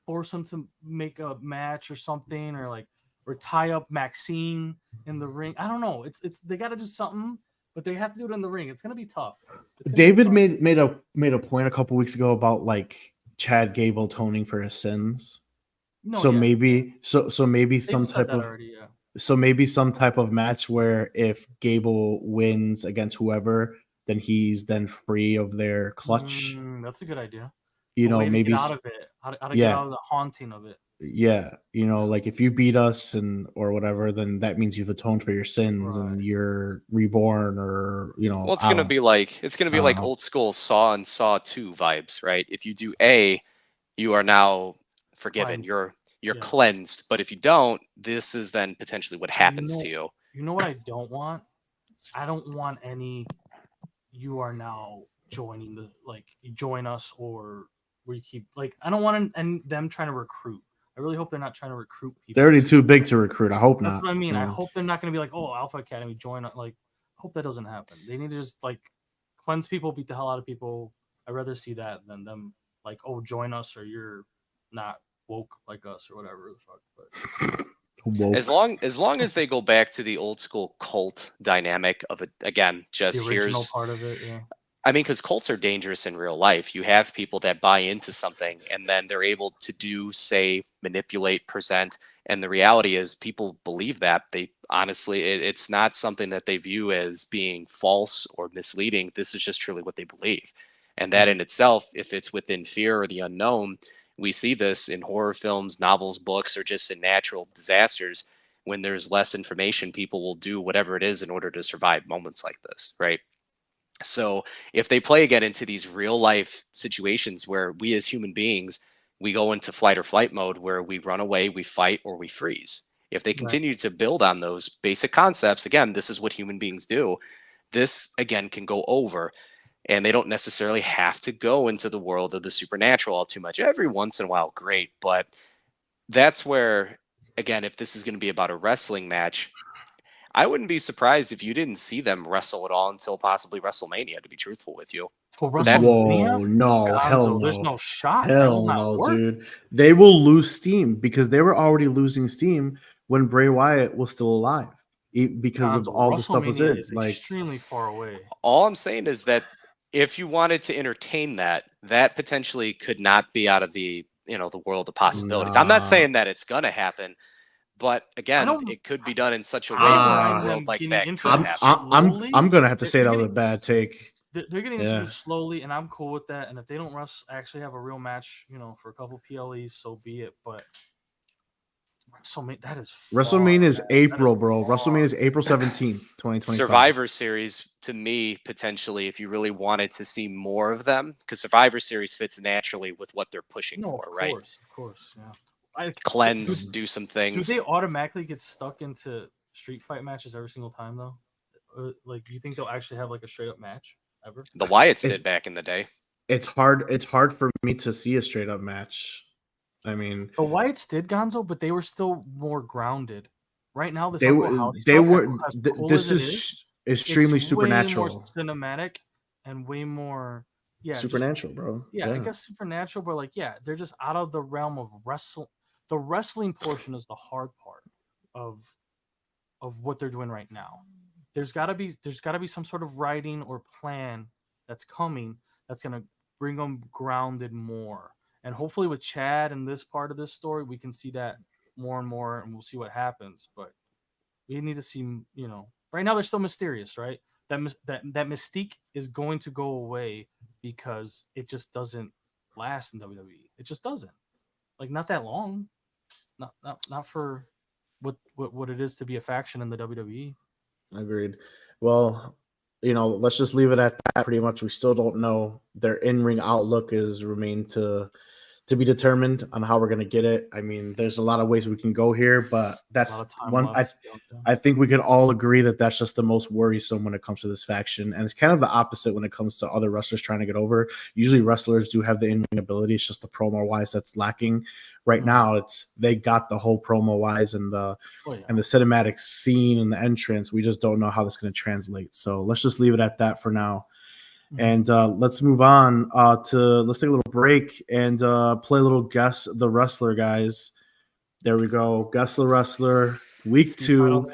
[SPEAKER 3] force him to make a match or something, or tie up Maxine in the ring. I don't know. It's they got to do something, but they have to do it in the ring. It's gonna be tough.
[SPEAKER 1] David made a point a couple weeks ago about like Chad Gable atoning for his sins. Maybe some type of maybe some type of match where if Gable wins against whoever, then he's then free of their clutch.
[SPEAKER 3] That's a good idea.
[SPEAKER 1] Maybe
[SPEAKER 3] get out of it. How to get out of the haunting of it.
[SPEAKER 1] Yeah, like if you beat us or whatever, then that means you've atoned for your sins and you're reborn, or
[SPEAKER 2] Well, it's gonna be like old school Saw and Saw 2 vibes, right? If you do A, you are now forgiven. You're cleansed. But if you don't, this is then potentially what happens to you.
[SPEAKER 3] You know what I don't want? I don't want any. You are now joining you join us, or we keep I don't want them trying to recruit. I really hope they're not trying to recruit people.
[SPEAKER 1] They're already too big to recruit. I hope not.
[SPEAKER 3] That's what I mean. I hope they're not going to be like, oh, Alpha Academy join. Hope that doesn't happen. They need to just cleanse people, beat the hell out of people. I'd rather see that than them join us, or you're not woke like us, or whatever the fuck. But
[SPEAKER 2] as long as they go back to the old school cult dynamic of it again, just
[SPEAKER 3] the original part of it, yeah.
[SPEAKER 2] I mean, because cults are dangerous in real life. You have people that buy into something and then they're able to say, manipulate, present. And the reality is people believe that. They honestly, it's not something that they view as being false or misleading. This is just truly what they believe. And that in itself, if it's within fear or the unknown, we see this in horror films, novels, books, or just in natural disasters. When there's less information, people will do whatever it is in order to survive moments like this, right? So if they play again into these real life situations where we as human beings, we go into fight or flight mode where we run away, we fight, or we freeze. If they continue to build on those basic concepts, again, this is what human beings do. This, again, can go over. And they don't necessarily have to go into the world of the supernatural all too much. Every once in a while, great. But that's where, again, if this is going to be about a wrestling match, I wouldn't be surprised if you didn't see them wrestle at all until possibly WrestleMania, to be truthful with you.
[SPEAKER 1] Whoa, no, hell no.
[SPEAKER 3] There's no shot.
[SPEAKER 1] Hell no, dude. They will lose steam because they were already losing steam when Bray Wyatt was still alive because of all the stuff was in.
[SPEAKER 3] Extremely far away.
[SPEAKER 2] All I'm saying is that if you wanted to entertain that potentially could not be out of the the world of possibilities. I'm not saying that it's gonna happen, but again, it could be done in such a way where a world like that could happen.
[SPEAKER 1] I'm gonna have to say that was a bad take.
[SPEAKER 3] They're getting introduced slowly, and I'm cool with that. And if they don't actually have a real match, for a couple PLEs, so be it. But
[SPEAKER 1] WrestleMania is April, bro. WrestleMania is April 17th, 2025.
[SPEAKER 2] Survivor Series, to me, potentially, if you really wanted to see more of them, because Survivor Series fits naturally with what they're pushing for, right?
[SPEAKER 3] Of course, yeah.
[SPEAKER 2] Cleanse, do some things.
[SPEAKER 3] Do they automatically get stuck into street fight matches every single time, though? Do you think they'll actually have a straight up match ever?
[SPEAKER 2] The Wyatts did back in the day.
[SPEAKER 1] It's hard for me to see a straight up match. I mean,
[SPEAKER 3] the Wyatts did, Gonzo, but they were still more grounded. Right now, this
[SPEAKER 1] is extremely supernatural,
[SPEAKER 3] way more cinematic, and way more
[SPEAKER 1] supernatural, bro.
[SPEAKER 3] Yeah, I guess supernatural, but they're just out of the realm of wrestle. The wrestling portion is the hard part of what they're doing right now. there's got to be some sort of writing or plan that's coming that's going to bring them grounded more. And hopefully with Chad and this part of this story, we can see that more and more, and we'll see what happens. But we need to see, right now they're still mysterious, right? That mystique is going to go away because it just doesn't last in WWE. It just doesn't. Like, not that long. Not for what it is to be a faction in the WWE.
[SPEAKER 1] Agreed. Well, let's just leave it at that. Pretty much, we still don't know. Their in-ring outlook is remain to be determined on how we're going to get it. I mean, there's a lot of ways we can go here, but that's one. I think we could all agree that that's just the most worrisome when it comes to this faction, and it's kind of the opposite when it comes to other wrestlers trying to get over. Usually, wrestlers do have the in-ring ability. It's just the promo-wise that's lacking. Right now, they got the whole promo-wise and the cinematic scene and the entrance. We just don't know how that's going to translate. So let's just leave it at that for now. And let's move on let's take a little break and play a little Guess the Wrestler, guys. There we go. Guess the Wrestler, week 2.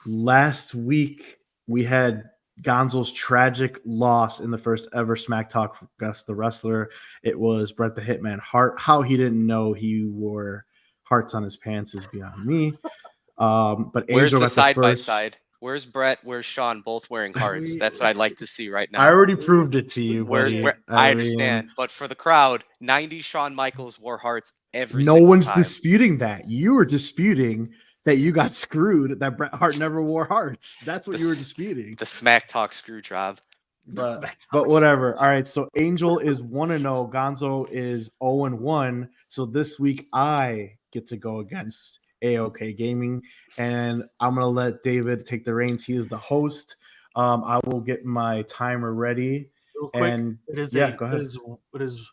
[SPEAKER 1] Last week, we had Gonzo's tragic loss in the first ever Smacktalk Guess the Wrestler. It was Bret the Hitman Hart. How he didn't know he wore hearts on his pants is beyond me. But
[SPEAKER 2] where's
[SPEAKER 1] Angel
[SPEAKER 2] the
[SPEAKER 1] got
[SPEAKER 2] side
[SPEAKER 1] the
[SPEAKER 2] by
[SPEAKER 1] first.
[SPEAKER 2] side? Where's Brett? Where's Sean? Both wearing hearts. That's what I'd like to see right now.
[SPEAKER 1] I already proved it to you, buddy.
[SPEAKER 2] I understand, but for the crowd, 90 Shawn Michaels wore hearts every
[SPEAKER 1] No
[SPEAKER 2] single
[SPEAKER 1] one's
[SPEAKER 2] time.
[SPEAKER 1] disputing that. You were disputing that you got screwed, that Bret Hart never wore hearts. That's what you were disputing.
[SPEAKER 2] The Smacktalk screw job.
[SPEAKER 1] But whatever. All right, so Angel is 1-0. Gonzo is 0-1. So this week I get to go against AOK Gaming, and I'm gonna let David take the reins. He is the host. I will get my timer ready.
[SPEAKER 3] Real quick,
[SPEAKER 1] and
[SPEAKER 3] go ahead. It is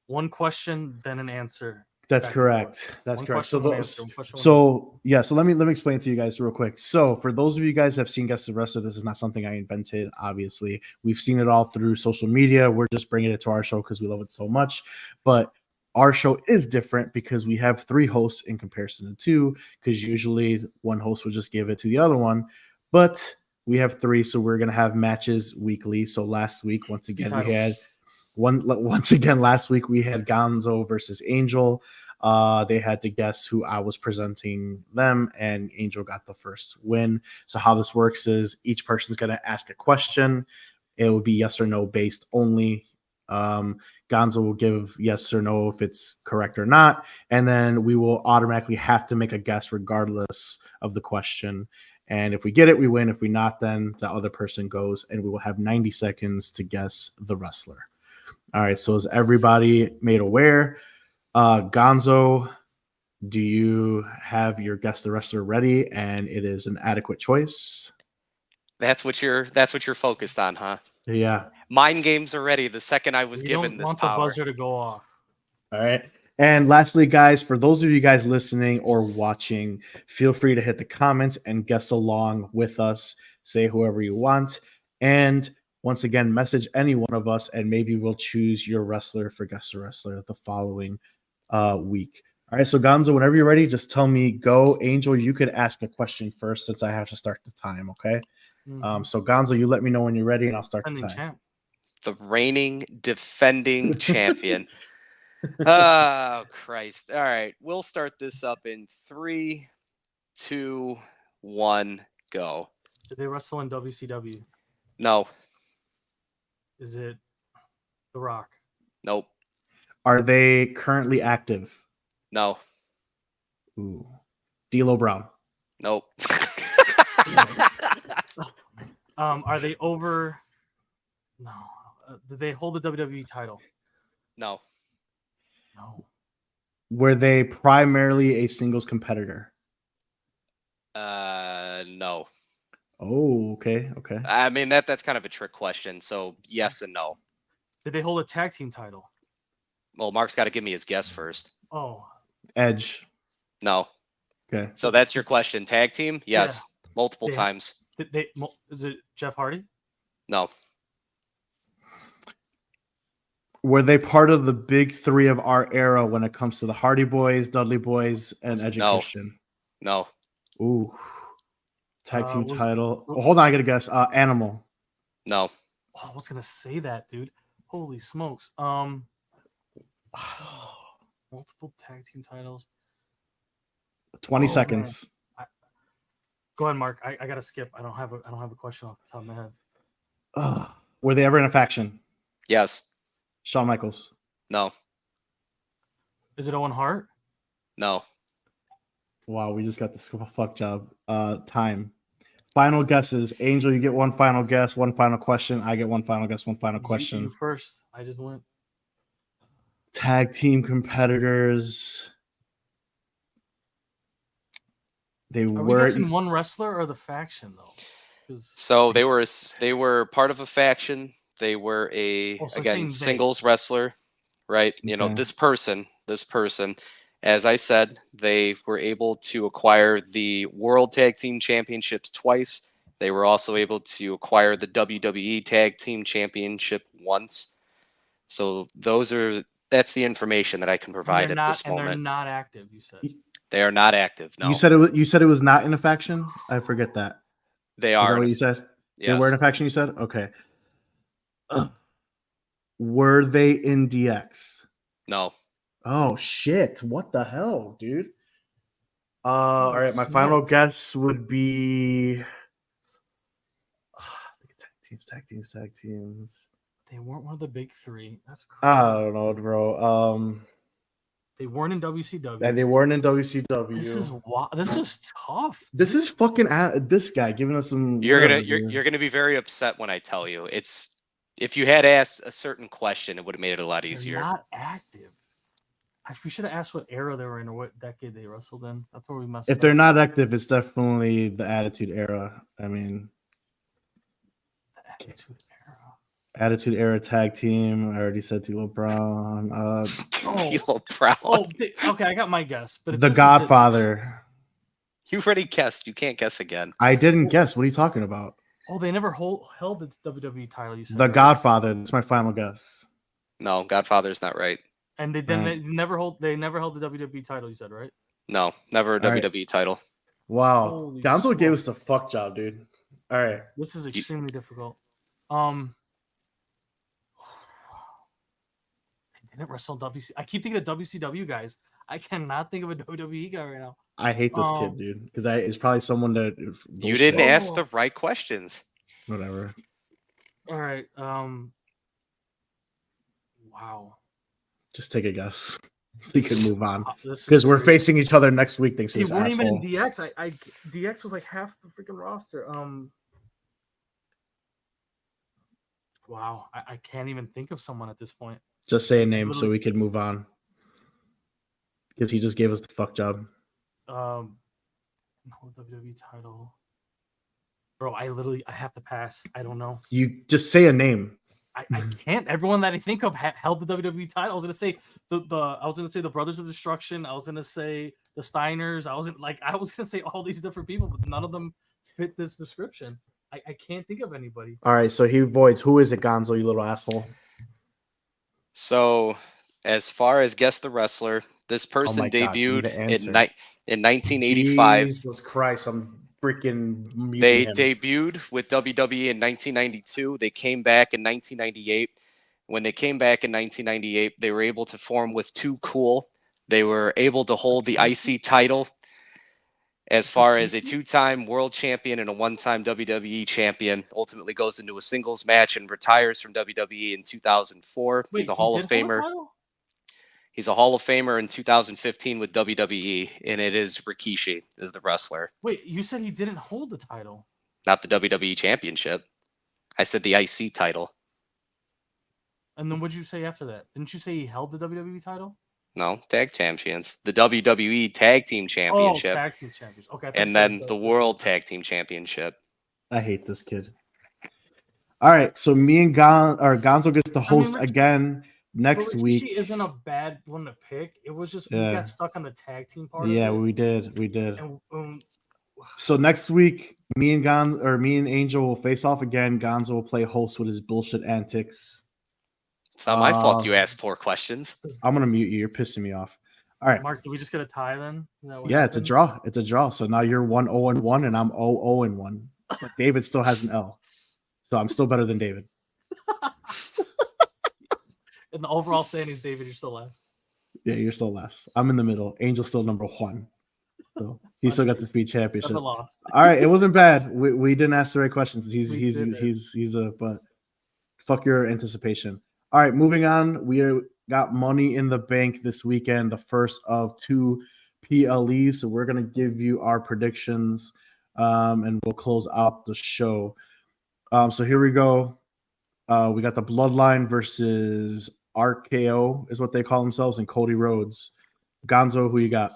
[SPEAKER 3] one question, then an answer.
[SPEAKER 1] That's correct. That's correct. So let me explain to you guys real quick. So for those of you guys that have seen Guess the Wrestler, this is not something I invented. Obviously, we've seen it all through social media. We're just bringing it to our show because we love it so much. But our show is different because we have 3 hosts in comparison to 2. Because usually one host would just give it to the other one, but we have 3, so we're gonna have matches weekly. So last week, once again, we had. Last week we had Gonzo versus Angel. They had to guess who I was presenting them, and Angel got the first win. So how this works is each person's going to ask a question. It will be yes or no based only. Gonzo will give yes or no if it's correct or not, and then we will automatically have to make a guess regardless of the question. And if we get it, we win. If we not, then the other person goes, and we will have 90 seconds to guess the wrestler. All right, so is everybody made aware? Gonzo, do you have your Guess the Wrestler ready, and it is an adequate choice?
[SPEAKER 2] That's what you're focused on, huh?
[SPEAKER 1] Yeah.
[SPEAKER 2] Mind games are ready. The second I was given this power.
[SPEAKER 3] The buzzer to go off.
[SPEAKER 1] All right. And lastly, guys, for those of you guys listening or watching, feel free to hit the comments and guess along with us. Say whoever you want. And once again, message any one of us, and maybe we'll choose your wrestler for Guess the Wrestler the following week. All right, so Gonzo, whenever you're ready, just tell me go. Angel, you could ask a question first since I have to start the time, okay? So Gonzo, you let me know when you're ready, and I'll start the time.
[SPEAKER 2] The reigning, defending champion. Oh, Christ. All right, we'll start this up in 3, 2, 1, go.
[SPEAKER 3] Did they wrestle in WCW?
[SPEAKER 2] No.
[SPEAKER 3] Is it The Rock?
[SPEAKER 2] Nope.
[SPEAKER 1] Are they currently active?
[SPEAKER 2] No.
[SPEAKER 1] Ooh. D'Lo Brown?
[SPEAKER 2] Nope.
[SPEAKER 3] Are they over? No. Did they hold the WWE title?
[SPEAKER 2] No.
[SPEAKER 3] No.
[SPEAKER 1] Were they primarily a singles competitor?
[SPEAKER 2] No.
[SPEAKER 1] Oh, okay.
[SPEAKER 2] I mean, that's kind of a trick question, so yes and no.
[SPEAKER 3] Did they hold a tag team title?
[SPEAKER 2] Well, Marc's got to give me his guess first.
[SPEAKER 3] Oh.
[SPEAKER 1] Edge?
[SPEAKER 2] No.
[SPEAKER 1] Okay.
[SPEAKER 2] So that's your question. Tag team? Yes. Yeah. Multiple times.
[SPEAKER 3] Is it Jeff Hardy?
[SPEAKER 2] No.
[SPEAKER 1] Were they part of the big 3 of our era when it comes to the Hardy Boys, Dudley Boys, and Edge and Christian?
[SPEAKER 2] No.
[SPEAKER 1] Ooh. Tag team
[SPEAKER 3] was-
[SPEAKER 1] title. Oh, hold on, I gotta guess. Animal.
[SPEAKER 2] No.
[SPEAKER 3] Oh, I was gonna say that, dude. Holy smokes. Multiple tag team titles.
[SPEAKER 1] 20
[SPEAKER 3] Oh,
[SPEAKER 1] seconds.
[SPEAKER 3] Go ahead, Mark. I gotta skip. I don't have a question off the top of my head.
[SPEAKER 1] Were they ever in a faction?
[SPEAKER 2] Yes.
[SPEAKER 1] Shawn Michaels.
[SPEAKER 2] No.
[SPEAKER 3] Is it Owen Hart?
[SPEAKER 2] No.
[SPEAKER 1] Wow, we just got this fuck job. Time. Final guesses. Angel, you get one final guess, one final question. I get one final guess, one final question.
[SPEAKER 3] You first. I just went.
[SPEAKER 1] Tag team competitors. They
[SPEAKER 3] Are we
[SPEAKER 1] were
[SPEAKER 3] guessing one wrestler or the faction though?
[SPEAKER 2] So they were part of a faction. They were again singles wrestler, right? You know,
[SPEAKER 1] Okay.
[SPEAKER 2] this person, as I said, they were able to acquire the World Tag Team Championships twice. They were also able to acquire the WWE Tag Team Championship once. So that's the information that I can provide at this moment.
[SPEAKER 3] And they're not active, you said.
[SPEAKER 2] They are not active. No.
[SPEAKER 1] You said it was not in a faction? I forget that.
[SPEAKER 2] They
[SPEAKER 1] Is
[SPEAKER 2] are.
[SPEAKER 1] that what you said?
[SPEAKER 2] Yes.
[SPEAKER 1] They were in a faction, you said? Okay. Were they in DX?
[SPEAKER 2] No.
[SPEAKER 1] Oh shit. What the hell, dude? All right, my
[SPEAKER 3] smokes.
[SPEAKER 1] final guess would be tag teams.
[SPEAKER 3] They weren't one of the big three. That's crazy.
[SPEAKER 1] I don't know, bro.
[SPEAKER 3] They weren't in WCW.
[SPEAKER 1] And they weren't in WCW.
[SPEAKER 3] This is tough.
[SPEAKER 1] This is fucking this guy giving us some.
[SPEAKER 2] You're gonna be very upset when I tell you. If you had asked a certain question, it would have made it a lot easier.
[SPEAKER 3] They're not active. We should have asked what era they were in or what decade they wrestled in. That's where we messed up.
[SPEAKER 1] If they're not active, it's definitely the Attitude Era. I mean,
[SPEAKER 3] the Attitude Era.
[SPEAKER 1] Attitude Era tag team. I already said D'Lo Brown.
[SPEAKER 2] D'Lo Brown.
[SPEAKER 3] Okay, I got my guess. But
[SPEAKER 1] The Godfather.
[SPEAKER 2] You already guessed. You can't guess again.
[SPEAKER 1] I didn't guess. What are you talking about?
[SPEAKER 3] Oh, they never held the WWE title. You said
[SPEAKER 1] The
[SPEAKER 3] right?
[SPEAKER 1] Godfather. That's my final guess.
[SPEAKER 2] No, Godfather's not right.
[SPEAKER 3] And they never held the WWE title. You said right?
[SPEAKER 2] No, never a WWE title.
[SPEAKER 1] Wow,
[SPEAKER 3] Holy
[SPEAKER 1] Gonzo gave
[SPEAKER 3] smokes.
[SPEAKER 1] us the fuck job, dude. All right,
[SPEAKER 3] This is extremely difficult. They didn't wrestle WC. I keep thinking of WCW guys. I cannot think of a WWE guy right now.
[SPEAKER 1] I hate this kid, dude, because it's probably someone that
[SPEAKER 2] You didn't ask the right questions.
[SPEAKER 1] Whatever.
[SPEAKER 3] All right. Wow.
[SPEAKER 1] Just take a guess. We can move on
[SPEAKER 3] This is
[SPEAKER 1] because we're
[SPEAKER 3] crazy.
[SPEAKER 1] facing each other next week. Thanks to
[SPEAKER 3] They
[SPEAKER 1] this
[SPEAKER 3] weren't even in
[SPEAKER 1] asshole.
[SPEAKER 3] DX. DX was like half the freaking roster. Wow. I can't even think of someone at this point.
[SPEAKER 1] Just say a name so we can move on. Because he just gave us the fuck job.
[SPEAKER 3] No WWE title. Bro, I have to pass. I don't know.
[SPEAKER 1] You just say a name.
[SPEAKER 3] I can't. Everyone that I think of held the WWE title. I was gonna say the Brothers of Destruction. I was gonna say the Steiners. I was gonna say all these different people, but none of them fit this description. I can't think of anybody.
[SPEAKER 1] All right, so he voids. Who is it, Gonzo? You little asshole.
[SPEAKER 2] So, as far as guess the wrestler, this person debuted in 1985.
[SPEAKER 1] Jesus Christ, I'm freaking muting
[SPEAKER 2] They
[SPEAKER 1] him.
[SPEAKER 2] debuted with WWE in 1992. They came back in 1998. When they came back in 1998, they were able to form with Too Cool. They were able to hold the IC title as far as a two-time world champion and a one-time WWE champion. Ultimately goes into a singles match and retires from WWE in 2004.
[SPEAKER 3] Wait,
[SPEAKER 2] He's a Hall of Famer. He's a Hall of Famer in 2015 with WWE, and it is Rikishi is the wrestler.
[SPEAKER 3] Wait, you said he didn't hold the title.
[SPEAKER 2] Not the WWE Championship. I said the IC title.
[SPEAKER 3] And then what did you say after that? Didn't you say he held the WWE title?
[SPEAKER 2] No, tag champions. The WWE Tag Team Championship.
[SPEAKER 3] Oh, tag team champions. Okay.
[SPEAKER 2] And then the World Tag Team Championship.
[SPEAKER 1] I hate this kid. All right, so me and Gonzo gets the host again next week.
[SPEAKER 3] Rikishi isn't a bad one to pick. It was just we got stuck on the tag team part.
[SPEAKER 1] Yeah,
[SPEAKER 3] of it.
[SPEAKER 1] we did.
[SPEAKER 3] And,
[SPEAKER 1] so next week, me and Angel will face off again. Gonzo will play host with his bullshit antics.
[SPEAKER 2] It's not my fault you ask poor questions.
[SPEAKER 1] I'm gonna mute you. You're pissing me off. All right.
[SPEAKER 3] Mark, did we just get a tie then? Is that what
[SPEAKER 1] Yeah, it's a
[SPEAKER 3] happened?
[SPEAKER 1] draw. It's a draw. So now you're 1-0-1 and I'm 0-0-1. But David still has an L. So I'm still better than David.
[SPEAKER 3] In the overall standings, David, you're still last.
[SPEAKER 1] Yeah, you're still last. I'm in the middle. Angel's still number 1. So he still got the speed championship.
[SPEAKER 3] Never lost.
[SPEAKER 1] All right, it wasn't bad. We didn't ask the right questions.
[SPEAKER 3] We didn't.
[SPEAKER 1] He's a but fuck your anticipation. All right, moving on. We got Money in the Bank this weekend, the first of 2 PLEs. So we're gonna give you our predictions, and we'll close out the show. So here we go. We got the Bloodline versus RKO is what they call themselves, and Cody Rhodes. Gonzo, who you got?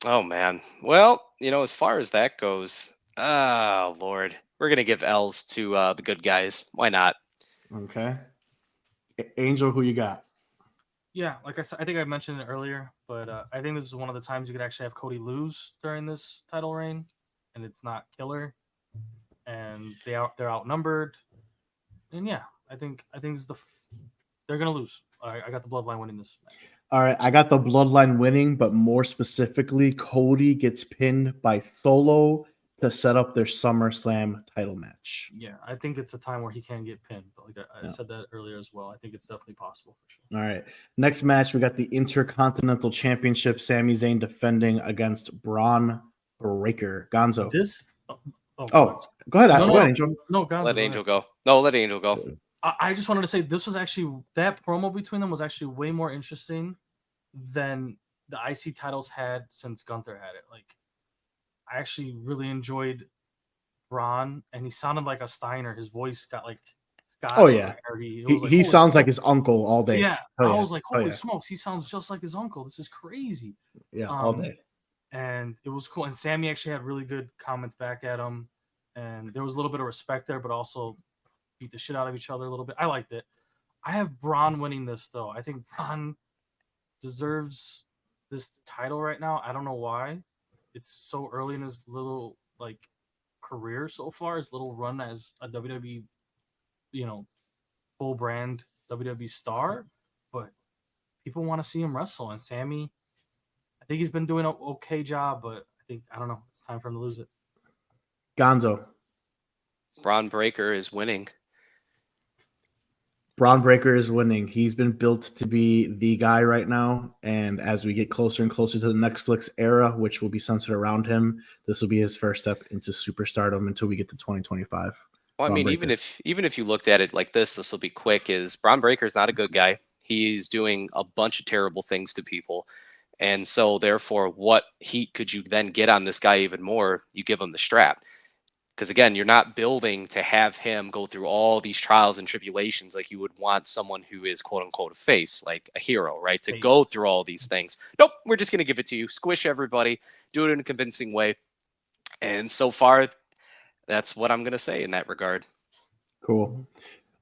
[SPEAKER 2] Oh man. Well, as far as that goes, oh Lord, we're gonna give L's to the good guys. Why not?
[SPEAKER 1] Okay. Angel, who you got?
[SPEAKER 3] Yeah, like I said, I think I mentioned it earlier, but I think this is one of the times you could actually have Cody lose during this title reign, and it's not killer, and they're outnumbered, and yeah, I think this is they're gonna lose. I got the Bloodline winning this match.
[SPEAKER 1] All right, I got the Bloodline winning, but more specifically, Cody gets pinned by Solo to set up their SummerSlam title match.
[SPEAKER 3] Yeah, I think it's a time where he can get pinned. Like I said that earlier as well. I think it's definitely possible for sure.
[SPEAKER 1] All right, next match, we got the Intercontinental Championship, Sami Zayn defending against Braun Breaker. Gonzo. Go ahead. Go ahead, Angel.
[SPEAKER 3] No, Gonzo.
[SPEAKER 2] Let Angel go. No, let Angel go.
[SPEAKER 3] I just wanted to say this was actually, that promo between them was actually way more interesting than the IC titles had since Gunther had it. Like, I actually really enjoyed Braun, and he sounded like a Steiner. His voice got like Scott.
[SPEAKER 1] Oh yeah,
[SPEAKER 3] Steiner.
[SPEAKER 1] He sounds like his uncle all day.
[SPEAKER 3] Yeah,
[SPEAKER 1] I
[SPEAKER 3] was like, holy smokes, he sounds just like his uncle. This is crazy.
[SPEAKER 1] Yeah, all day.
[SPEAKER 3] And it was cool. And Sammy actually had really good comments back at him, and there was a little bit of respect there, but also beat the shit out of each other a little bit. I liked it. I have Braun winning this though. I think Braun deserves this title right now. I don't know why. It's so early in his little career so far, his little run as a WWE, full brand WWE star, but people want to see him wrestle. And Sammy, I think he's been doing an okay job, but I don't know. It's time for him to lose it.
[SPEAKER 1] Gonzo.
[SPEAKER 2] Braun Breaker is winning.
[SPEAKER 1] Braun Breaker is winning. He's been built to be the guy right now. And as we get closer and closer to the Netflix era, which will be centered around him, this will be his first step into superstardom until we get to 2025.
[SPEAKER 2] Well, I mean, even if you looked at it like this will be quick. Is Braun Breaker's not a good guy. He's doing a bunch of terrible things to people. And so therefore, what heat could you then get on this guy even more? You give him the strap. Because again, you're not building to have him go through all these trials and tribulations like you would want someone who is quote unquote a face, like a hero, right? To go through all these things. Nope, we're just going to give it to you. Squish everybody. Do it in a convincing way. And so far, that's what I'm going to say in that regard.
[SPEAKER 1] Cool.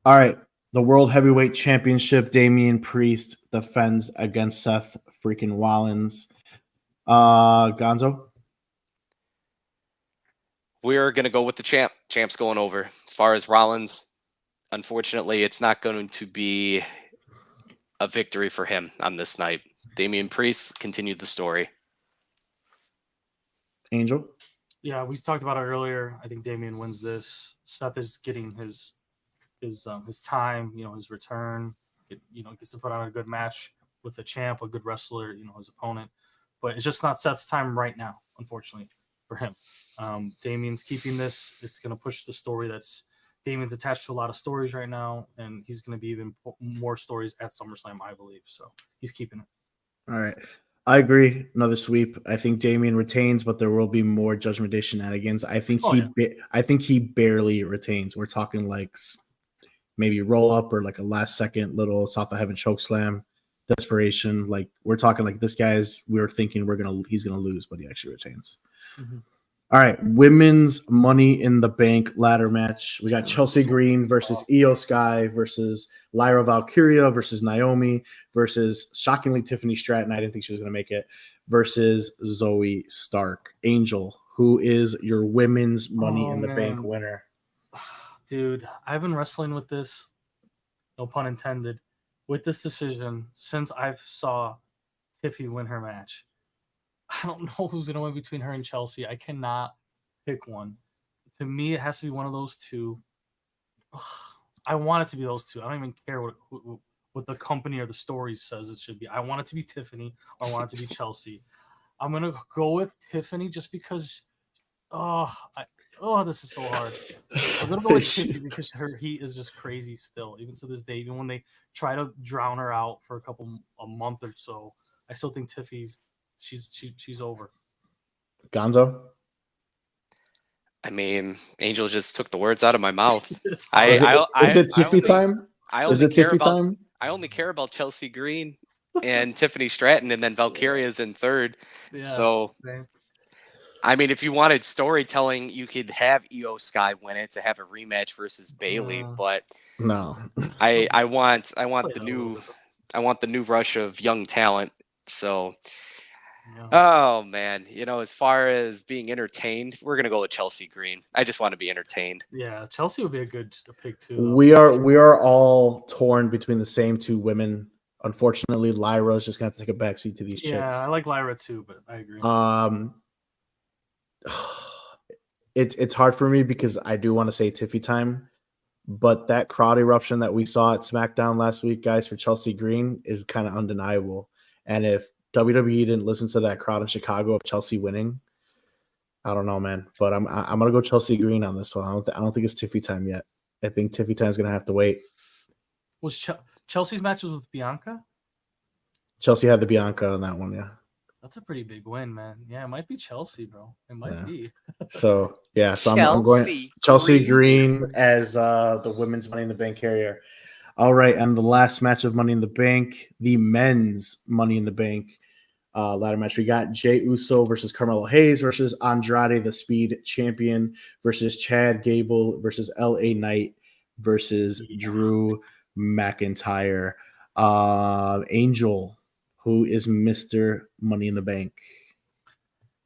[SPEAKER 1] All right. The World Heavyweight Championship, Damian Priest defends against Seth freaking Rollins. Gonzo?
[SPEAKER 2] We're going to go with the champ. Champ's going over. As far as Rollins, unfortunately, it's not going to be a victory for him on this night. Damian Priest continued the story.
[SPEAKER 1] Angel?
[SPEAKER 3] Yeah, we talked about it earlier. I think Damian wins this. Seth is getting his time, his return. Gets to put on a good match with the champ, a good wrestler, his opponent. But it's just not Seth's time right now, unfortunately, for him. Damian's keeping this. It's going to push the story. Damian's attached to a lot of stories right now, and he's going to be even more stories at SummerSlam, I believe. So he's keeping it.
[SPEAKER 1] All right. I agree. Another sweep. I think Damian retains, but there will be more Judgment Day shenanigans. I think he barely retains. We're talking like maybe roll up or like a last second little South of Heaven choke slam, desperation. Like we're talking like this guy's. We were thinking he's gonna lose, but he actually retains. Mm-hmm. All right, women's Money in the Bank ladder match. We got Chelsea Green versus Io Sky versus Lyra Valkyria versus Naomi versus, shockingly, Tiffany Stratton. I didn't think she was going to make it. Versus Zoe Stark. Angel, who is your women's Money in the Bank winner?
[SPEAKER 3] Dude, I've been wrestling with this. No pun intended. with this decision, since I've saw Tiffy win her match, I don't know who's gonna win between her and Chelsea. I cannot pick one. To me, it has to be one of those two. I want it to be those two. I don't even care what the company or the story says it should be. I want it to be Tiffany or I want it to be Chelsea. I'm gonna go with Tiffany just because. This is so hard. I'm gonna go with Tiffany because her heat is just crazy still, even to this day. Even when they try to drown her out for a month or so, I still think Tiffy's she's over.
[SPEAKER 1] Gonzo?
[SPEAKER 2] I mean, Angel just took the words out of my mouth.
[SPEAKER 1] Is it Tiffy time? Is it Tiffy time?
[SPEAKER 2] I only care about Chelsea Green and Tiffany Stratton, and then Valkyria's in third.
[SPEAKER 3] Yeah,
[SPEAKER 2] so,
[SPEAKER 3] same.
[SPEAKER 2] I mean, if you wanted storytelling, you could have Io Sky win it to have a rematch versus Bailey, but
[SPEAKER 1] no.
[SPEAKER 2] I want the new rush of young talent. So.
[SPEAKER 3] Yeah.
[SPEAKER 2] Oh man, as far as being entertained, we're gonna go with Chelsea Green. I just want to be entertained.
[SPEAKER 3] Yeah, Chelsea would be a good pick too.
[SPEAKER 1] We are all torn between the same two women. Unfortunately, Lyra's just gonna have to take a backseat to these chicks.
[SPEAKER 3] Yeah, I like Lyra too, but I agree.
[SPEAKER 1] It's hard for me because I do want to say Tiffy time, but that crowd eruption that we saw at SmackDown last week, guys, for Chelsea Green is kind of undeniable. And if WWE didn't listen to that crowd in Chicago of Chelsea winning, I don't know, man. But I'm gonna go Chelsea Green on this one. I don't think it's Tiffy time yet. I think Tiffy time's gonna have to wait.
[SPEAKER 3] Was Chelsea's matches with Bianca?
[SPEAKER 1] Chelsea had the Bianca on that one, yeah.
[SPEAKER 3] That's a pretty big win, man. Yeah, it might be Chelsea, bro. It might be.
[SPEAKER 1] So I'm going Chelsea Green as the women's Money in the Bank carrier. All right, and the last match of Money in the Bank, the men's Money in the Bank ladder match. We got Jey Uso versus Carmelo Hayes versus Andrade, the Speed Champion, versus Chad Gable versus LA Knight versus Drew McIntyre. Angel, who is Mr. Money in the Bank?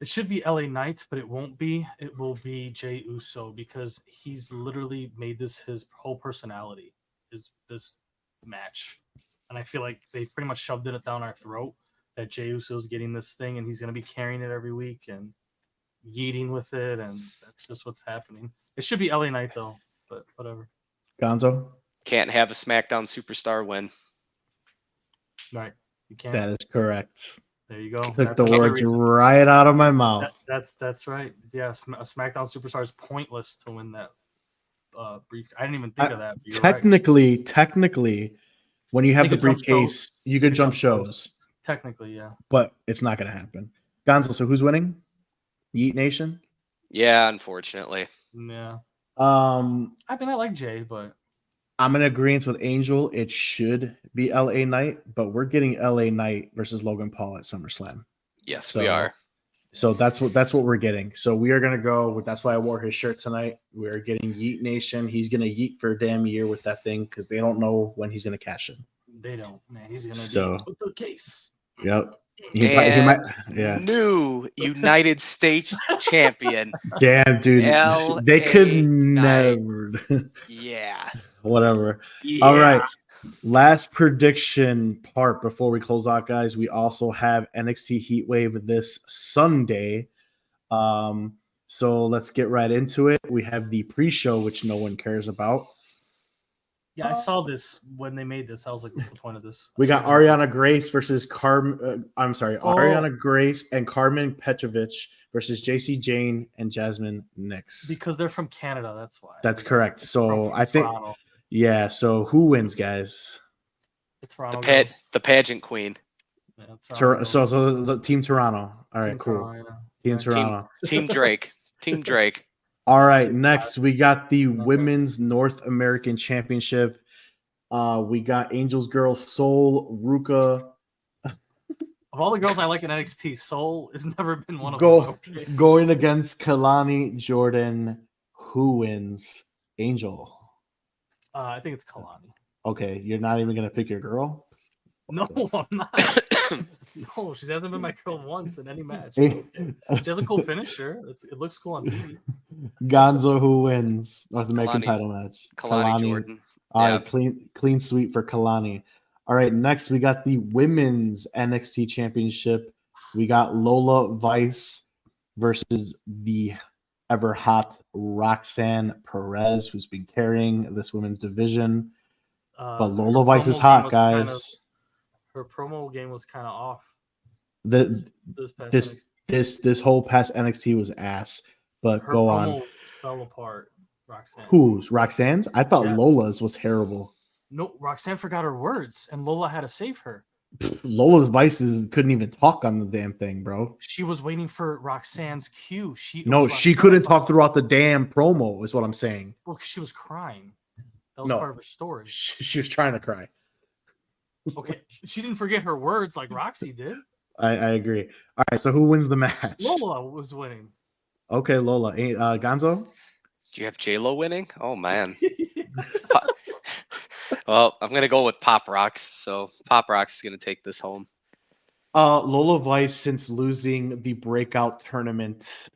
[SPEAKER 3] It should be LA Knight, but it won't be. It will be Jey Uso because he's literally made this his whole personality is this match. And I feel like they've pretty much shoved it down our throat that Jey Uso's getting this thing and he's going to be carrying it every week and yeeting with it. And that's just what's happening. It should be LA Knight though, but whatever.
[SPEAKER 1] Gonzo?
[SPEAKER 2] Can't have a SmackDown superstar win.
[SPEAKER 3] Right. You can't.
[SPEAKER 1] That is correct.
[SPEAKER 3] There you go.
[SPEAKER 1] Took the words right out of my mouth.
[SPEAKER 3] That's right. Yeah, a SmackDown superstar is pointless to win that brief. I didn't even think of that.
[SPEAKER 1] Technically, when you have the briefcase, you could jump shows.
[SPEAKER 3] Technically, yeah.
[SPEAKER 1] But it's not going to happen. Gonzo, so who's winning? Yeet Nation?
[SPEAKER 2] Yeah, unfortunately.
[SPEAKER 3] Yeah.
[SPEAKER 1] I
[SPEAKER 3] mean, I like Jay, but
[SPEAKER 1] I'm in agreement with Angel. It should be LA Knight, but we're getting LA Knight versus Logan Paul at SummerSlam.
[SPEAKER 2] Yes, we are.
[SPEAKER 1] So that's what we're getting. So we are gonna go. That's why I wore his shirt tonight. We're getting Yeet Nation. He's gonna yeet for a damn year with that thing because they don't know when he's gonna cash in.
[SPEAKER 3] They don't, man. He's gonna be with the case.
[SPEAKER 1] Yep.
[SPEAKER 2] He might, yeah. New United States champion.
[SPEAKER 1] Damn, dude. They could never.
[SPEAKER 2] Yeah.
[SPEAKER 1] Whatever.
[SPEAKER 3] Yeah.
[SPEAKER 1] All right. Last prediction part before we close out, guys. We also have NXT Heat Wave this Sunday. So let's get right into it. We have the pre-show, which no one cares about.
[SPEAKER 3] Yeah, I saw this when they made this. I was like, what's the point of this?
[SPEAKER 1] We got Ariana Grace versus Ariana Grace and Carmen Petrovic versus JC Jane and Jasmine Nix.
[SPEAKER 3] Because they're from Canada, that's why.
[SPEAKER 1] That's correct. So I think Toronto. Yeah, so who wins, guys?
[SPEAKER 3] It's Toronto.
[SPEAKER 2] The pageant queen.
[SPEAKER 1] Yeah, so the Team Toronto. All right, cool.
[SPEAKER 3] Toronto, yeah.
[SPEAKER 1] Team Toronto.
[SPEAKER 2] Team Drake. Team Drake.
[SPEAKER 1] All right, next we got the Women's North American Championship. We got Angels Girl Soul Ruka.
[SPEAKER 3] Of all the girls I like in NXT, Soul has never been one of them.
[SPEAKER 1] Going against Kalani Jordan. Who wins? Angel.
[SPEAKER 3] I think it's Kalani.
[SPEAKER 1] Okay, you're not even gonna pick your girl?
[SPEAKER 3] No, I'm not. No, she hasn't been my girl once in any match. She has a cool finisher. It looks cool on TV.
[SPEAKER 1] Gonzo, who wins North American title match?
[SPEAKER 2] Kalani Jordan.
[SPEAKER 1] All right, clean sweep for Kalani. All right, next we got the women's NXT Championship. We got Lola Vice versus the ever hot Roxanne Perez, who's been carrying this women's division. But Lola Vice is hot, guys.
[SPEAKER 3] Her promo game was kind of off.
[SPEAKER 1] This whole past NXT was ass. But
[SPEAKER 3] her
[SPEAKER 1] go
[SPEAKER 3] promo
[SPEAKER 1] on.
[SPEAKER 3] Fell apart. Roxanne.
[SPEAKER 1] Whose? Roxanne's? I thought Lola's was terrible.
[SPEAKER 3] No, Roxanne forgot her words, and Lola had to save her.
[SPEAKER 1] Lola's Vice couldn't even talk on the damn thing, bro.
[SPEAKER 3] She was waiting for Roxanne's cue. She
[SPEAKER 1] couldn't talk throughout the damn promo, is what I'm saying.
[SPEAKER 3] Well, she was crying. That was part of her story.
[SPEAKER 1] She was trying to cry.
[SPEAKER 3] Okay, she didn't forget her words like Roxy did.
[SPEAKER 1] I agree. All right, so who wins the match?
[SPEAKER 3] Lola was winning.
[SPEAKER 1] Okay, Lola. Gonzo?
[SPEAKER 2] Do you have J-Lo winning? Oh, man. Well, I'm going to go with Pop Rocks. So Pop Rocks is going to take this home.
[SPEAKER 1] Lola Vice, since losing the breakout tournament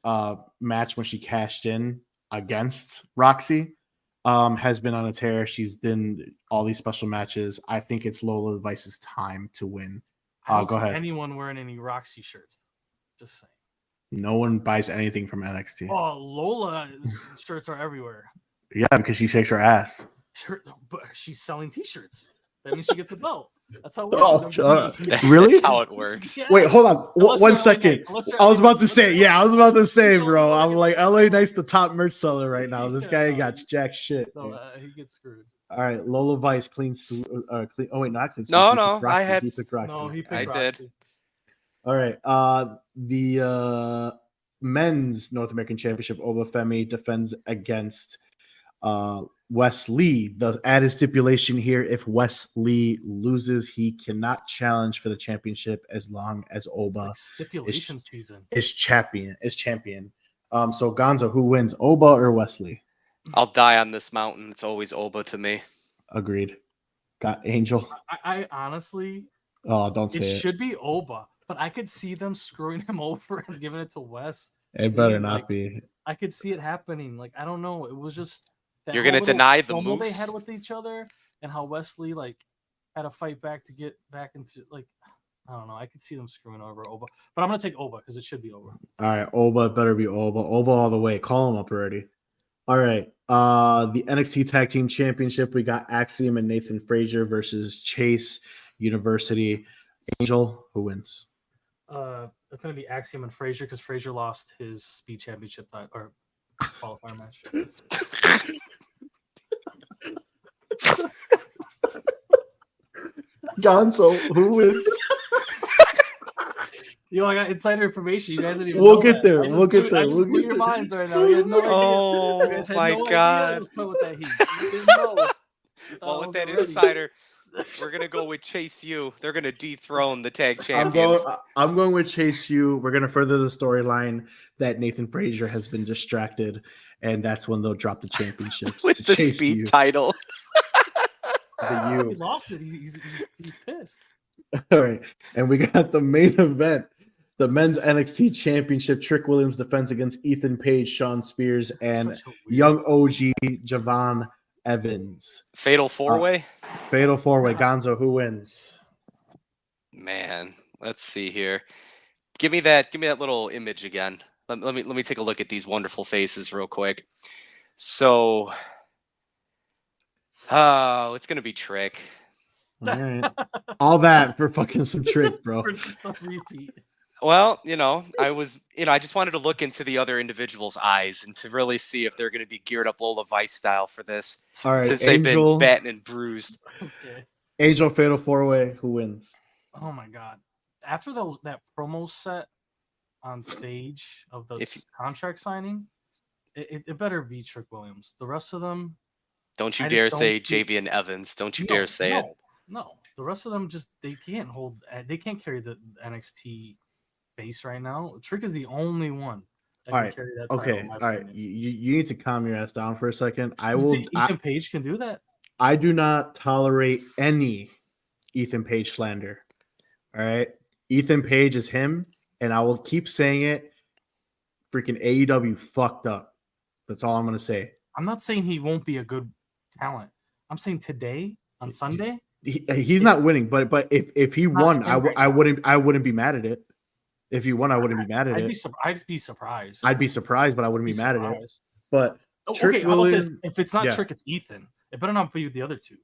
[SPEAKER 1] match when she cashed in against Roxy, has been on a tear. She's been all these special matches. I think it's Lola Vice's time to win.
[SPEAKER 3] I don't
[SPEAKER 1] go
[SPEAKER 3] see
[SPEAKER 1] ahead.
[SPEAKER 3] Anyone wearing any Roxy shirts? Just saying.
[SPEAKER 1] No one buys anything from NXT.
[SPEAKER 3] Oh, Lola's shirts are everywhere.
[SPEAKER 1] Yeah, because she shakes her ass.
[SPEAKER 3] But she's selling T-shirts. That means she gets a belt. That's how it works.
[SPEAKER 1] Really?
[SPEAKER 2] That's how it works.
[SPEAKER 3] Yeah.
[SPEAKER 1] Wait, hold on. 1 second. I was about to say, bro. I'm like, LA Knight's the top merch seller right now. This guy ain't got jack shit.
[SPEAKER 3] No, he gets screwed.
[SPEAKER 1] All right, Lola Vice, clean. Oh wait, not clean.
[SPEAKER 2] No,
[SPEAKER 1] I had.
[SPEAKER 2] He
[SPEAKER 1] picked Roxy.
[SPEAKER 3] No, he picked
[SPEAKER 2] I
[SPEAKER 3] Roxy.
[SPEAKER 2] did.
[SPEAKER 1] All right. The men's North American Championship, Obafemi defends against Wes Lee. The added stipulation here: if Wes Lee loses, he cannot challenge for the championship as long as Oba
[SPEAKER 3] stipulation season
[SPEAKER 1] is champion. So Gonzo, who wins, Oba or Wesley?
[SPEAKER 2] I'll die on this mountain. It's always Oba to me.
[SPEAKER 1] Agreed. Got Angel.
[SPEAKER 3] I honestly.
[SPEAKER 1] Oh, don't say it.
[SPEAKER 3] It should be Oba, but I could see them screwing him over and giving it to Wes.
[SPEAKER 1] It better not be.
[SPEAKER 3] I could see it happening. Like, I don't know. It was just
[SPEAKER 2] you're gonna deny the moves
[SPEAKER 3] they had with each other, and how Wesley had to fight back to get back into I don't know. I could see them screwing over Oba, but I'm gonna take Oba because it should be Oba.
[SPEAKER 1] All right, Oba better be Oba. Oba all the way. Call him up already. All right. The NXT Tag Team Championship, we got Axiom and Nathan Frazier versus Chase University. Angel, who wins?
[SPEAKER 3] It's gonna be Axiom and Frazier because Frazier lost his speed championship title or qualifier match.
[SPEAKER 1] Gonzo, who wins?
[SPEAKER 3] Yo, I got insider information. You guys didn't even
[SPEAKER 1] We'll
[SPEAKER 3] know
[SPEAKER 1] get there.
[SPEAKER 3] that.
[SPEAKER 1] We'll get there.
[SPEAKER 3] I just blew your minds right now. You had no idea.
[SPEAKER 2] Oh,
[SPEAKER 3] You guys had
[SPEAKER 2] my
[SPEAKER 3] no
[SPEAKER 2] God.
[SPEAKER 3] idea what was with that heat. You didn't know.
[SPEAKER 2] Well, with that insider, we're going to go with Chase U. They're going to dethrone the tag champions.
[SPEAKER 1] I'm going with Chase U. We're going to further the storyline that Nathan Frazier has been distracted, and that's when they'll drop the championships.
[SPEAKER 2] With the
[SPEAKER 1] Chase
[SPEAKER 2] speed
[SPEAKER 1] U.
[SPEAKER 2] title.
[SPEAKER 1] The U.
[SPEAKER 3] He lost it. He's pissed.
[SPEAKER 1] All right. And we got the main event. The men's NXT Championship. Trick Williams defends against Ethan Page, Sean Spears, and young OG Javon Evans.
[SPEAKER 2] Fatal four-way?
[SPEAKER 1] Fatal four-way. Gonzo, who wins?
[SPEAKER 2] Man, let's see here. Give me that little image again. Let me take a look at these wonderful faces real quick. So, it's gonna be Trick.
[SPEAKER 1] All right. All that for fucking some Trick, bro.
[SPEAKER 3] Just a repeat.
[SPEAKER 2] Well, I just wanted to look into the other individuals' eyes and to really see if they're going to be geared up Lola Vice style for this.
[SPEAKER 1] All right,
[SPEAKER 2] since
[SPEAKER 1] Angel,
[SPEAKER 2] they've been batting and bruised.
[SPEAKER 3] Okay.
[SPEAKER 1] Angel Fatal 4-Way, who wins?
[SPEAKER 3] Oh my God! After that promo set on stage of the contract signing, it better be Trick Williams. The rest of them,
[SPEAKER 2] don't you dare say Javian Evans. Don't you dare say it.
[SPEAKER 3] No, the rest of them they can't carry the NXT face right now. Trick is the only one that can carry that title.
[SPEAKER 1] Okay, all right. You need to calm your ass down for a second.
[SPEAKER 3] Ethan Page can do that.
[SPEAKER 1] I do not tolerate any Ethan Page slander. All right, Ethan Page is him, and I will keep saying it. Freaking AEW fucked up. That's all I'm gonna say.
[SPEAKER 3] I'm not saying he won't be a good talent. I'm saying today on Sunday.
[SPEAKER 1] he's not winning, but if he won, I wouldn't be mad at it. If he won, I wouldn't be mad at it.
[SPEAKER 3] I'd be surprised.
[SPEAKER 1] I'd be surprised, but I wouldn't be mad at it. But
[SPEAKER 3] okay, how about this? If it's not Trick, it's Ethan. It better not be the other two.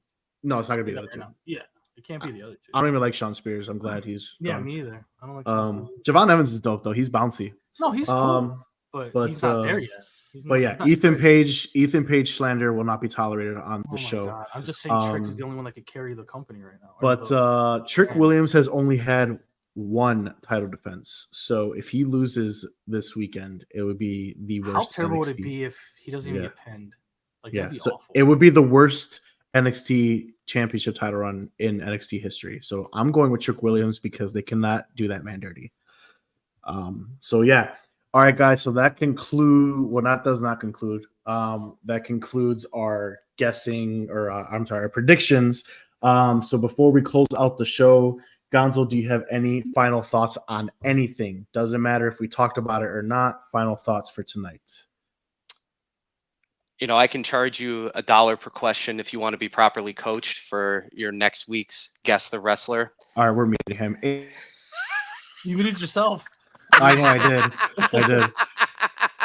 [SPEAKER 1] No, it's not gonna be the other two.
[SPEAKER 3] Yeah, it can't be the other two.
[SPEAKER 1] I don't even like Sean Spears. I'm glad he's
[SPEAKER 3] gone. Me either. I don't like
[SPEAKER 1] Javon Evans is dope though. He's bouncy.
[SPEAKER 3] No, he's cool, but he's not there yet.
[SPEAKER 1] Ethan Page slander will not be tolerated on the show.
[SPEAKER 3] God. I'm just saying Trick is the only one that could carry the company right now.
[SPEAKER 1] But Trick Williams has only had one title defense. So if he loses this weekend, it would be the worst.
[SPEAKER 3] How terrible
[SPEAKER 1] NXT.
[SPEAKER 3] Would it be if he doesn't even get pinned? Like that'd be awful.
[SPEAKER 1] It would be the worst NXT championship title run in NXT history. So I'm going with Trick Williams because they cannot do that man dirty. So yeah. All right, guys. So that concludes. Well, that does not conclude. That concludes our guessing, or our predictions. So before we close out the show, Gonzo, do you have any final thoughts on anything? Doesn't matter if we talked about it or not. Final thoughts for tonight.
[SPEAKER 2] I can charge you $1 per question if you want to be properly coached for your next week's Guess the Wrestler.
[SPEAKER 1] All right, we're meeting him.
[SPEAKER 3] You muted yourself.
[SPEAKER 1] I know I did.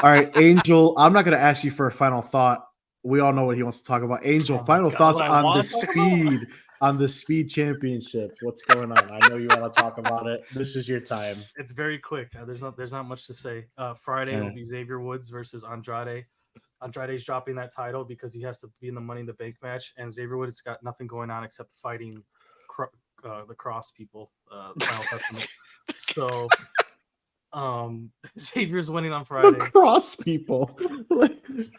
[SPEAKER 1] All right, Angel, I'm not going to ask you for a final thought. We all know what he wants to talk about. Angel, final thoughts on the speed championship. What's going on? I know you want to talk about it. This is your time.
[SPEAKER 3] It's very quick. There's not much to say. Friday will be Xavier Woods versus Andrade. Andrade's dropping that title because he has to be in the Money in the Bank match, and Xavier Woods got nothing going on except fighting the Cross people. So Xavier's winning on Friday.
[SPEAKER 1] The Cross people.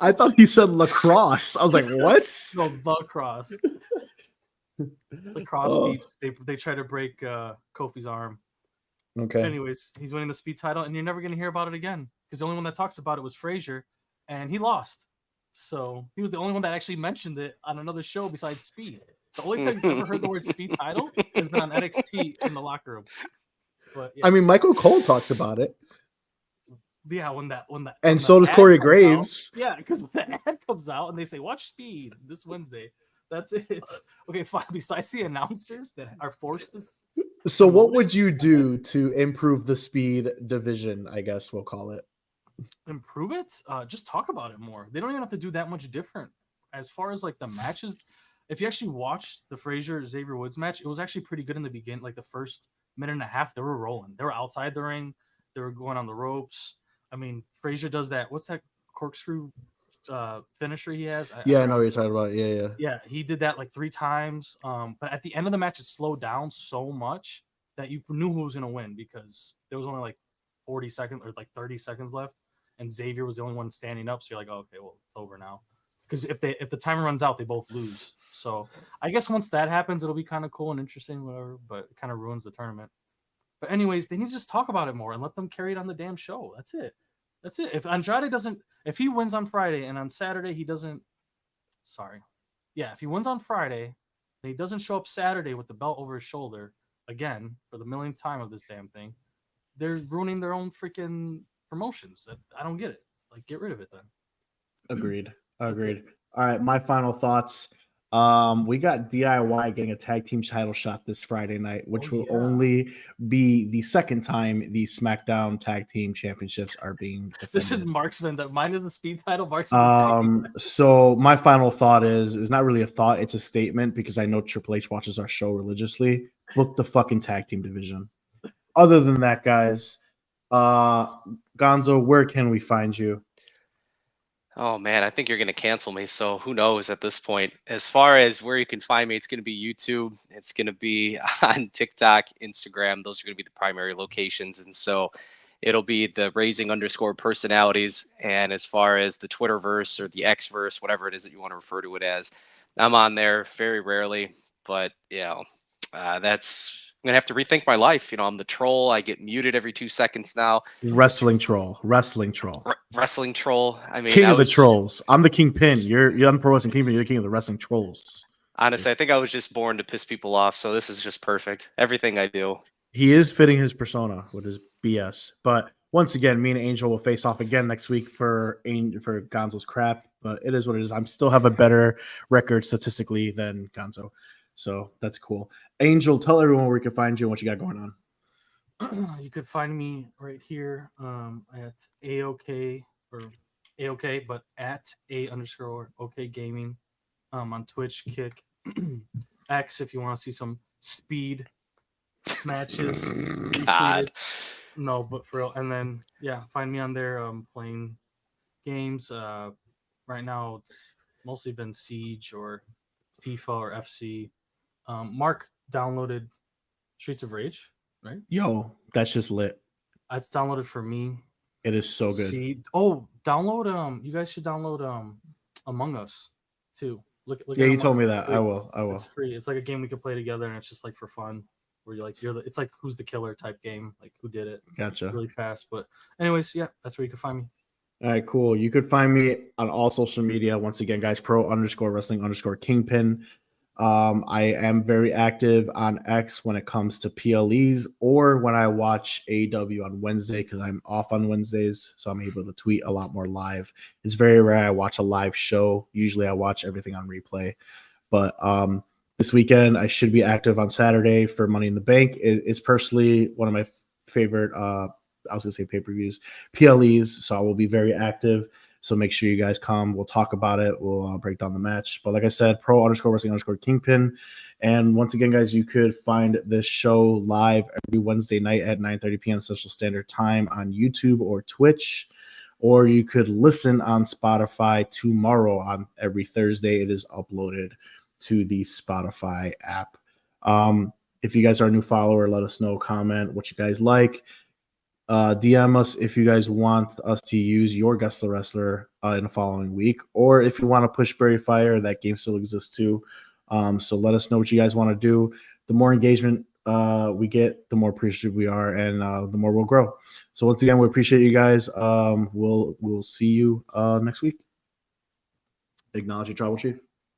[SPEAKER 1] I thought he said lacrosse. I was like, what?
[SPEAKER 3] No, the Cross. The Cross peeps. They try to break Kofi's arm.
[SPEAKER 1] Okay.
[SPEAKER 3] Anyways, he's winning the speed title, and you're never going to hear about it again because the only one that talks about it was Frazier, and he lost. So he was the only one that actually mentioned it on another show besides Speed. The only time you've ever heard the word speed title has been on NXT in the locker room. But yeah.
[SPEAKER 1] I mean, Michael Cole talks about it.
[SPEAKER 3] Yeah, when that
[SPEAKER 1] and so does Corey Graves.
[SPEAKER 3] Yeah, because when the ad comes out and they say watch Speed this Wednesday, that's it. Okay, fine. Besides the announcers that are forced this.
[SPEAKER 1] So what would you do to improve the speed division? I guess we'll call it.
[SPEAKER 3] Improve it? Just talk about it more. They don't even have to do that much different. As far as like the matches, if you actually watch the Frazier Xavier Woods match, it was actually pretty good in the beginning. Like the first minute and a half, they were rolling. They were outside the ring. They were going on the ropes. I mean, Frazier does that. What's that corkscrew finisher he has?
[SPEAKER 1] I know what you're talking about. Yeah,
[SPEAKER 3] he did that like 3 times. But at the end of the match, it slowed down so much that you knew who was going to win because there was only like 40 seconds or like 30 seconds left, and Xavier was the only one standing up. So you're like, oh, okay, well, it's over now. Because if the timer runs out, they both lose. So I guess once that happens, it'll be kind of cool and interesting, whatever. But it kind of ruins the tournament. But anyways, they need to just talk about it more and let them carry it on the damn show. That's it. If Andrade if he wins on Friday and on Saturday he doesn't, if he wins on Friday and he doesn't show up Saturday with the belt over his shoulder again for the millionth time of this damn thing, they're ruining their own freaking promotions. I don't get it. Like, get rid of it then.
[SPEAKER 1] Agreed. All right, my final thoughts. We got DIY getting a tag team title shot this Friday night, which will only be the second time the SmackDown tag team championships are being defended.
[SPEAKER 3] This is Marc's mine is the speed title. Marc's
[SPEAKER 1] so my final thought is not really a thought, it's a statement because I know Triple H watches our show religiously. Book the fucking tag team division. Other than that, guys, Gonzo, where can we find you?
[SPEAKER 2] Oh, man, I think you're going to cancel me, so who knows at this point. As far as where you can find me, it's going to be YouTube. It's going to be on TikTok, Instagram. Those are going to be the primary locations. And so it'll be the raising_personalities. And as far as the Twitterverse or the Xverse, whatever it is that you want to refer to it as, I'm on there very rarely. But, that's... I'm going to have to rethink my life. I'm the troll. I get muted every 2 seconds now.
[SPEAKER 1] Wrestling troll.
[SPEAKER 2] Wrestling troll. I mean,
[SPEAKER 1] king of the trolls. I'm the kingpin. You're the pro wrestling kingpin. You're the king of the wrestling trolls.
[SPEAKER 2] Honestly, I think I was just born to piss people off. So this is just perfect. Everything I do.
[SPEAKER 1] He is fitting his persona with his BS. But once again, me and Angel will face off again next week for Gonzo's crap. But it is what it is. I still have a better record statistically than Gonzo. So that's cool. Angel, tell everyone where we can find you and what you got going on.
[SPEAKER 3] You could find me right here at AOK or AOK, but at @A_OK Gaming on Twitch, Kick, X if you want to see some speed matches.
[SPEAKER 2] God.
[SPEAKER 3] No, but for real. And then yeah, find me on there playing games. Right now it's mostly been Siege or FIFA or FC. Marc downloaded Streets of Rage, right?
[SPEAKER 1] Yo, that's just lit.
[SPEAKER 3] It's downloaded for me.
[SPEAKER 1] It is so good.
[SPEAKER 3] Download you guys should download Among Us too. Look
[SPEAKER 1] Yeah, you
[SPEAKER 3] at
[SPEAKER 1] told
[SPEAKER 3] Among
[SPEAKER 1] me
[SPEAKER 3] Us.
[SPEAKER 1] that.
[SPEAKER 3] Free.
[SPEAKER 1] I will.
[SPEAKER 3] It's free. It's like a game we could play together, and it's just like for fun. Where it's like who's the killer type game, like who did it.
[SPEAKER 1] Gotcha.
[SPEAKER 3] Really fast, but anyways, yeah, that's where you can find me.
[SPEAKER 1] All right, cool. You could find me on all social media. Once again, guys, pro_wrestling_kingpin. I am very active on X when it comes to PLEs or when I watch AEW on Wednesday because I'm off on Wednesdays, so I'm able to tweet a lot more live. It's very rare I watch a live show. Usually I watch everything on replay. But this weekend I should be active on Saturday for Money in the Bank. It's personally one of my favorite I was going to say pay-per-views, PLEs, so I will be very active. So make sure you guys come. We'll talk about it. We'll break down the match. But like I said, pro_wrestling_kingpin. And once again, guys, you could find this show live every Wednesday night at 9:30 p.m. Central Standard Time on YouTube or Twitch. Or you could listen on Spotify tomorrow on every Thursday. It is uploaded to the Spotify app. If you guys are a new follower, let us know, comment what you guys like. DM us if you guys want us to use your Guess the Wrestler in the following week, or if you want to push Berry Fire, that game still exists too. So let us know what you guys want to do. The more engagement we get, the more appreciative we are, and the more we'll grow. So once again, we appreciate you guys. We'll see you next week. Acknowledge your Tribal Chief.